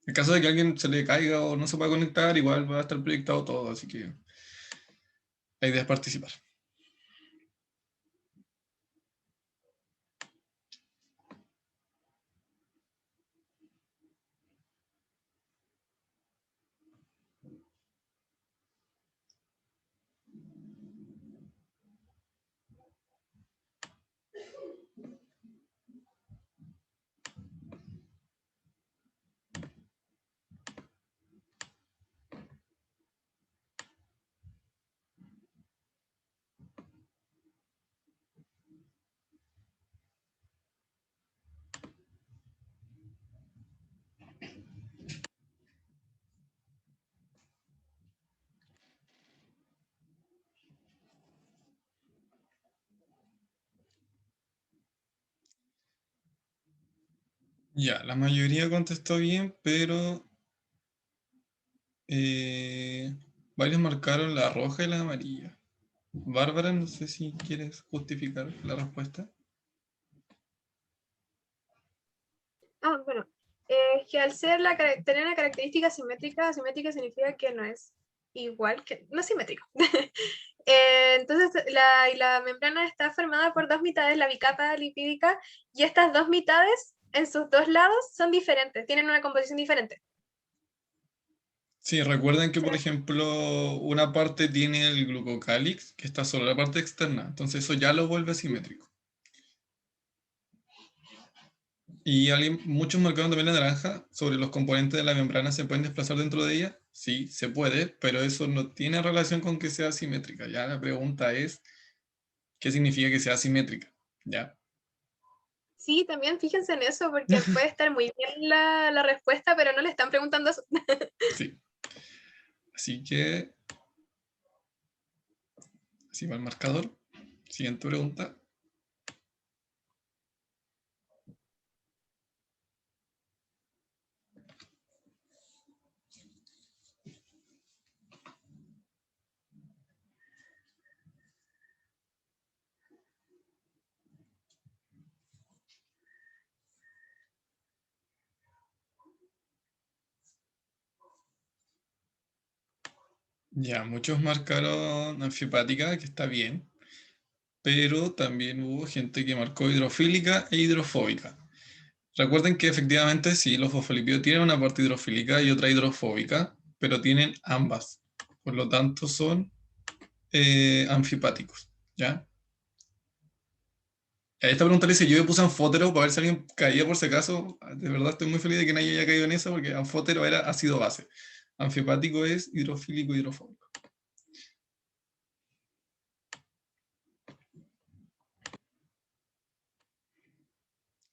En caso de que alguien se le caiga o no se pueda conectar, igual va a estar proyectado todo, así que la idea es participar. Ya, la mayoría contestó bien, pero varios marcaron la roja y la amarilla. Bárbara, no sé si quieres justificar la respuesta. Bueno, que al ser tener una característica simétrica significa que no es igual, que no es simétrico. Entonces, la membrana está formada por dos mitades, la bicapa lipídica, y estas dos mitades en sus dos lados son diferentes, tienen una composición diferente. Sí, recuerden que, por ejemplo, una parte tiene el glucocálix, que está sobre la parte externa, entonces eso ya lo vuelve simétrico. Y muchos marcaron también la naranja sobre los componentes de la membrana, ¿se pueden desplazar dentro de ella? Sí, se puede, pero eso no tiene relación con que sea simétrica. Ya la pregunta es, ¿qué significa que sea simétrica? ¿Ya? Sí, también fíjense en eso, porque puede estar muy bien la respuesta, pero no le están preguntando eso. Sí. Así que, así va el marcador. Siguiente pregunta. Ya, muchos marcaron anfipática, que está bien, pero también hubo gente que marcó hidrofílica e hidrofóbica. Recuerden que efectivamente sí, los fosfolípidos tienen una parte hidrofílica y otra hidrofóbica, pero tienen ambas. Por lo tanto, son anfipáticos. ¿Ya? A esta pregunta le hice, yo le puse anfótero para ver si alguien caía por si acaso. De verdad estoy muy feliz de que nadie haya caído en eso, porque anfótero era ácido base. Anfipático es hidrofílico, hidrofóbico.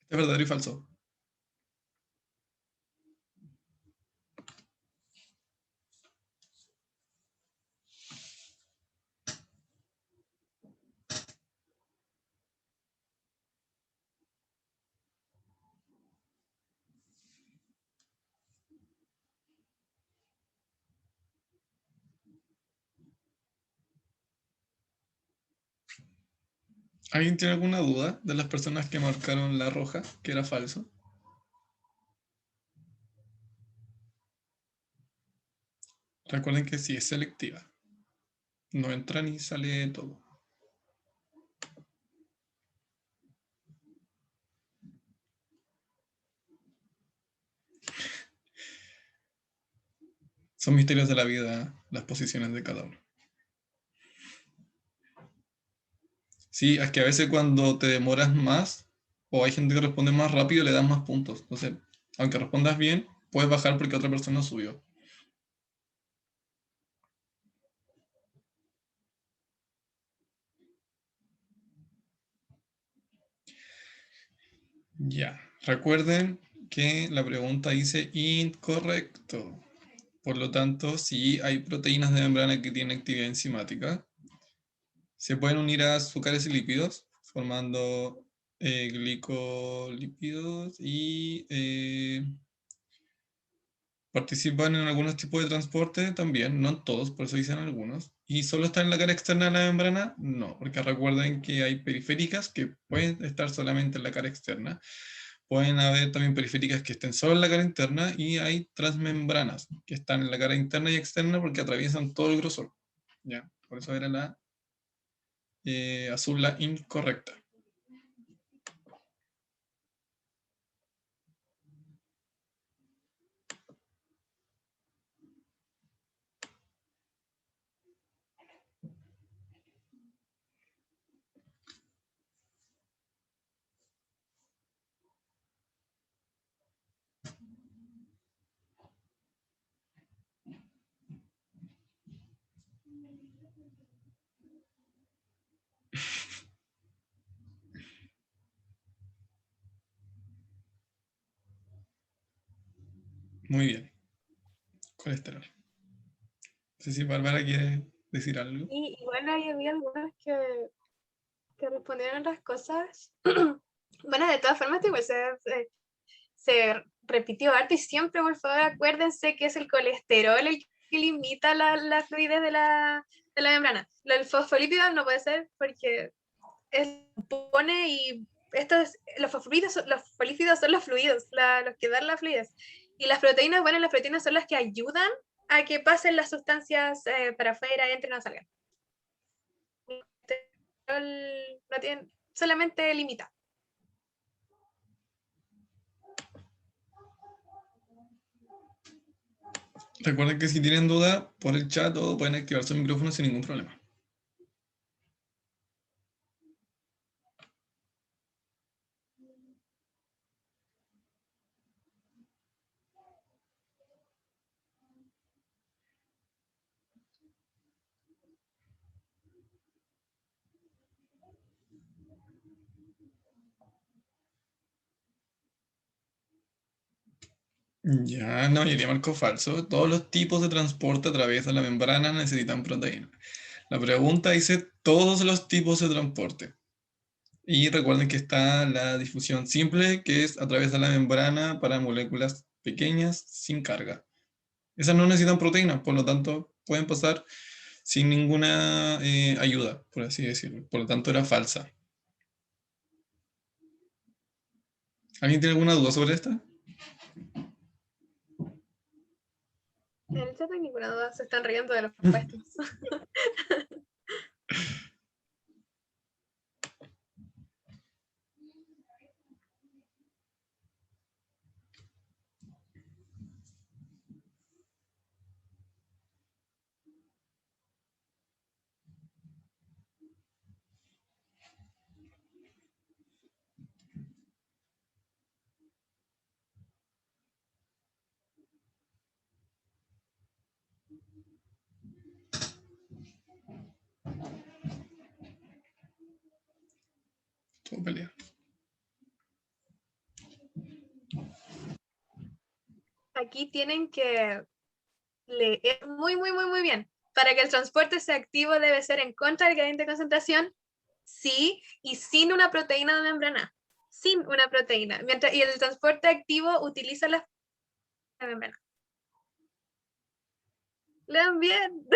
¿Es verdadero y falso? ¿Alguien tiene alguna duda de las personas que marcaron la roja, que era falso? Recuerden que sí es selectiva. No entra ni sale todo. Son misterios de la vida las posiciones de cada uno. Sí, es que a veces cuando te demoras más, o hay gente que responde más rápido, le dan más puntos. Entonces, aunque respondas bien, puedes bajar porque otra persona subió. Ya, recuerden que la pregunta dice incorrecto. Por lo tanto, si hay proteínas de membrana que tienen actividad enzimática, se pueden unir a azúcares y lípidos, formando glicolípidos y participan en algunos tipos de transporte también, no en todos, por eso dicen algunos. ¿Y solo están en la cara externa de la membrana? No, porque recuerden que hay periféricas que pueden estar solamente en la cara externa. Pueden haber también periféricas que estén solo en la cara interna y hay transmembranas que están en la cara interna y externa porque atraviesan todo el grosor. ¿Ya? Por eso era la azul la incorrecta. Muy bien. Colesterol. No sé si Bárbara quiere decir algo. Y igual ahí había algunos que respondieron las cosas. Bueno, de todas formas, igual se repitió harto y siempre, por favor, acuérdense que es el colesterol el que limita la fluidez de la membrana. El fosfolípido no puede ser porque pone y los fosfolípidos son los fluidos, los que dan la fluidez. Y las proteínas, bueno, las proteínas son las que ayudan a que pasen las sustancias para afuera, entren o salgan. No tienen, solamente limita. Recuerden que si tienen duda, por el chat o pueden activar su micrófono sin ningún problema. Ya, no, mayoría marcó falso. Todos los tipos de transporte a través de la membrana necesitan proteína. La pregunta dice todos los tipos de transporte. Y recuerden que está la difusión simple, que es a través de la membrana para moléculas pequeñas sin carga. Esas no necesitan proteína, por lo tanto pueden pasar sin ninguna ayuda, por así decirlo. Por lo tanto era falsa. ¿Alguien tiene alguna duda sobre esta? En el chat no hay ninguna duda, se están riendo de los puestos. Todo peleado. Aquí tienen que leer muy bien. Para que el transporte sea activo debe ser en contra del gradiente de concentración, sí, y sin una proteína de membrana. Sin una proteína. Y el transporte activo utiliza la membrana. Lean bien.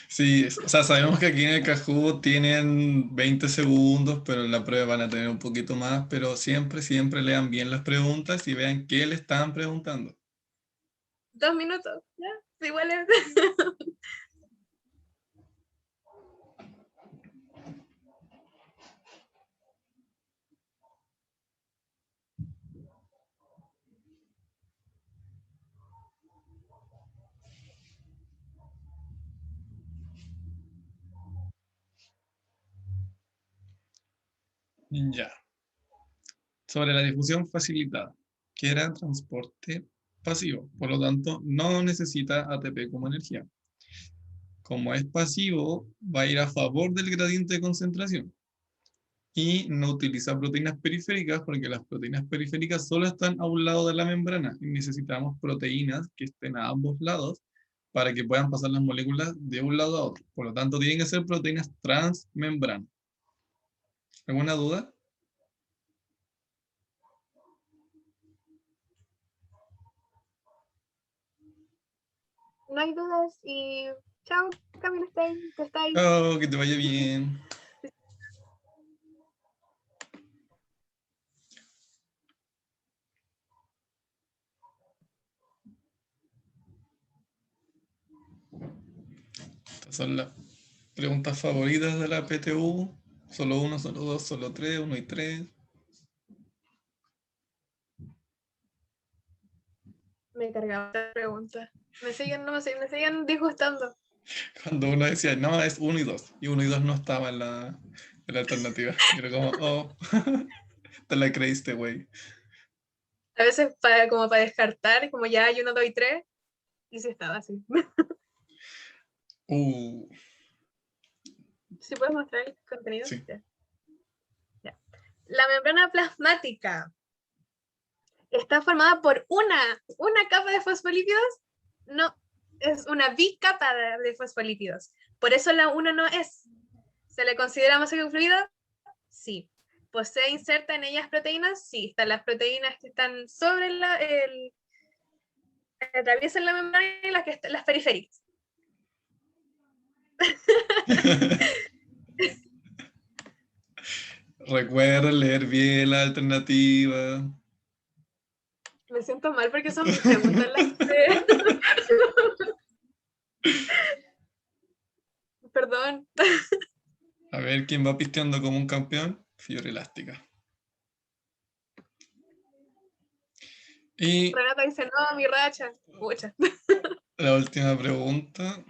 Sí, o sea, sabemos que aquí en el Kahoot tienen 20 segundos, pero en la prueba van a tener un poquito más, pero siempre lean bien las preguntas y vean qué le están preguntando. 2 minutos, ¿ya? Igual es. Ya. Sobre la difusión facilitada, que era transporte pasivo, por lo tanto no necesita ATP como energía. Como es pasivo, va a ir a favor del gradiente de concentración y no utiliza proteínas periféricas porque las proteínas periféricas solo están a un lado de la membrana y necesitamos proteínas que estén a ambos lados para que puedan pasar las moléculas de un lado a otro. Por lo tanto, tienen que ser proteínas transmembrana. ¿Alguna duda? no hay dudas y chao, Camilo Stein, que está ahí. Oh, que te vaya bien. Estas son las preguntas favoritas de la PTU. Solo 1, solo 2, solo 3, 1 y 3. Me cargaba la pregunta. Me siguen disgustando. Cuando uno decía, no, es 1 y 2. Y 1 y 2 no estaba en la alternativa. Y era como, oh, te la creíste, güey. A veces como para descartar, como ya hay 1, 2 y 3, y sí estaba así. ¿Sí puedes mostrar el contenido? Sí. Ya. La membrana plasmática está formada por una capa de fosfolípidos. No, es una bicapa de fosfolípidos. Por eso la 1 no es. ¿Se le considera masólico fluido? Sí. ¿Posee inserta en ellas proteínas? Sí. Están las proteínas que están sobre atraviesan la membrana y las periféricas. Recuerda leer bien la alternativa. Me siento mal porque son mis preguntas las de... Perdón. A ver quién va pisteando como un campeón. Fiebre elástica. Y Renata dice, no, mi racha. Pucha. la última pregunta.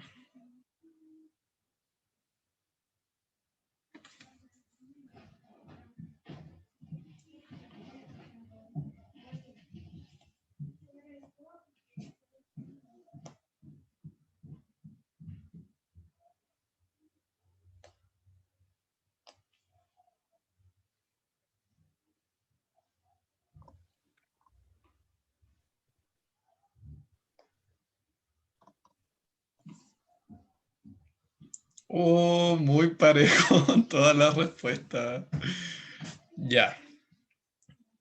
Oh, muy parejo todas las respuestas. Ya.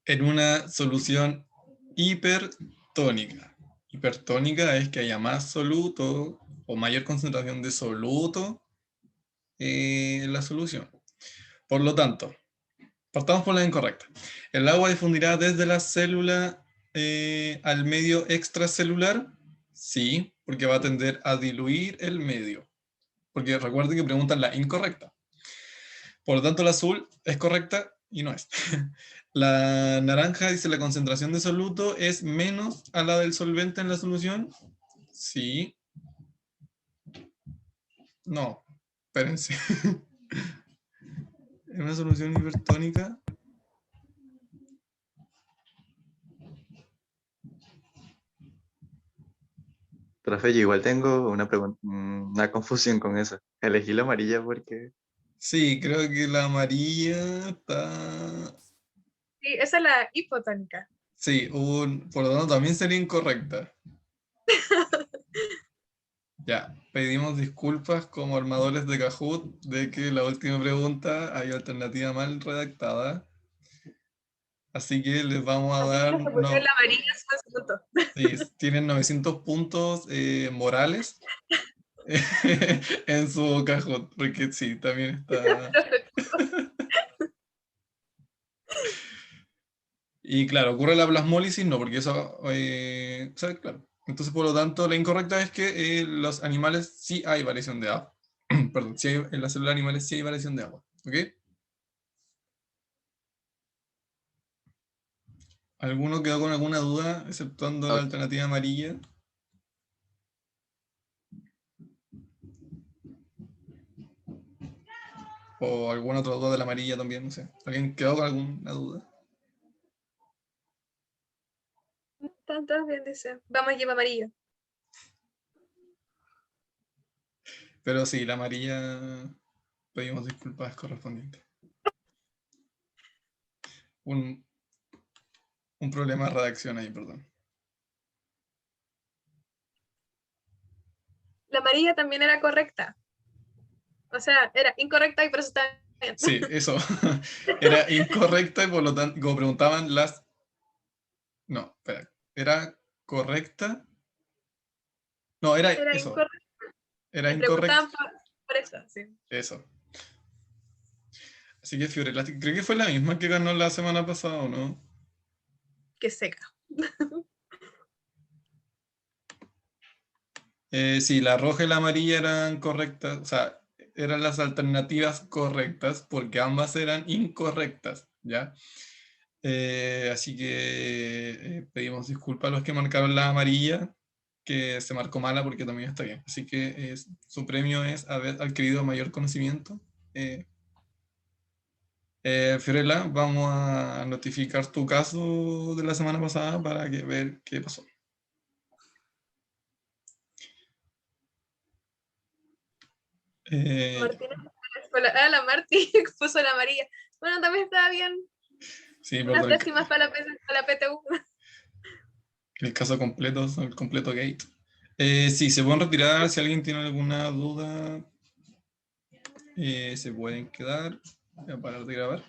En una solución hipertónica. Hipertónica es que haya más soluto o mayor concentración de soluto en la solución. Por lo tanto, partamos por la incorrecta. El agua difundirá desde la célula al medio extracelular. Sí, porque va a tender a diluir el medio. Porque recuerden que preguntan la incorrecta. Por lo tanto, la azul es correcta y no es. La naranja dice la concentración de soluto es menos a la del solvente en la solución. Sí. No, espérense. En una solución hipertónica. Profe, yo igual tengo una confusión con eso. Elegí la amarilla porque... Sí, creo que la amarilla está... Sí, esa es la hipotónica. Sí, por lo tanto también sería incorrecta. Ya, pedimos disculpas como armadores de Kahoot de que la última pregunta hay alternativa mal redactada. Así que les vamos a dar... La amarilla es más punto. Sí, tienen 900 puntos morales en su Kahoot, porque sí, también está... Y claro, ocurre la plasmólisis, no, porque eso... o sea, claro. Entonces, por lo tanto, la incorrecta es que los animales sí hay variación de agua. Perdón, sí en las células animales sí hay variación de agua. ¿Ok? ¿Alguno quedó con alguna duda, exceptuando la alternativa amarilla? O alguna otra duda de la amarilla también, no sé. ¿Alguien quedó con alguna duda? Están todos bien, dice. Vamos a llevar amarillo. Pero sí, la amarilla pedimos disculpas correspondientes. Un problema de redacción ahí, perdón. La amarilla también era correcta. O sea, era incorrecta y por eso está bien. Sí, eso. Era incorrecta y por lo tanto, como preguntaban las... No, espera. Era correcta No, era Era eso. incorrecto. Era Me incorrecto. preguntaban por eso, sí. Eso. Así que Fiorella, creo que fue la misma que ganó la semana pasada, ¿o no? Que seca. Sí, la roja y la amarilla eran correctas, o sea, eran las alternativas correctas porque ambas eran incorrectas, ¿ya? Así que pedimos disculpas a los que marcaron la amarilla, que se marcó mala porque también está bien. Así que su premio es haber adquirido mayor conocimiento. Fiorella, vamos a notificar tu caso de la semana pasada para ver qué pasó. Martina, la Marti puso la amarilla. Bueno, también estaba bien. Sí, Unas perdón, décimas para la PTU. el caso completo, el completo gate. Sí, se pueden retirar. Si alguien tiene alguna duda, se pueden quedar. Voy a parar de grabar.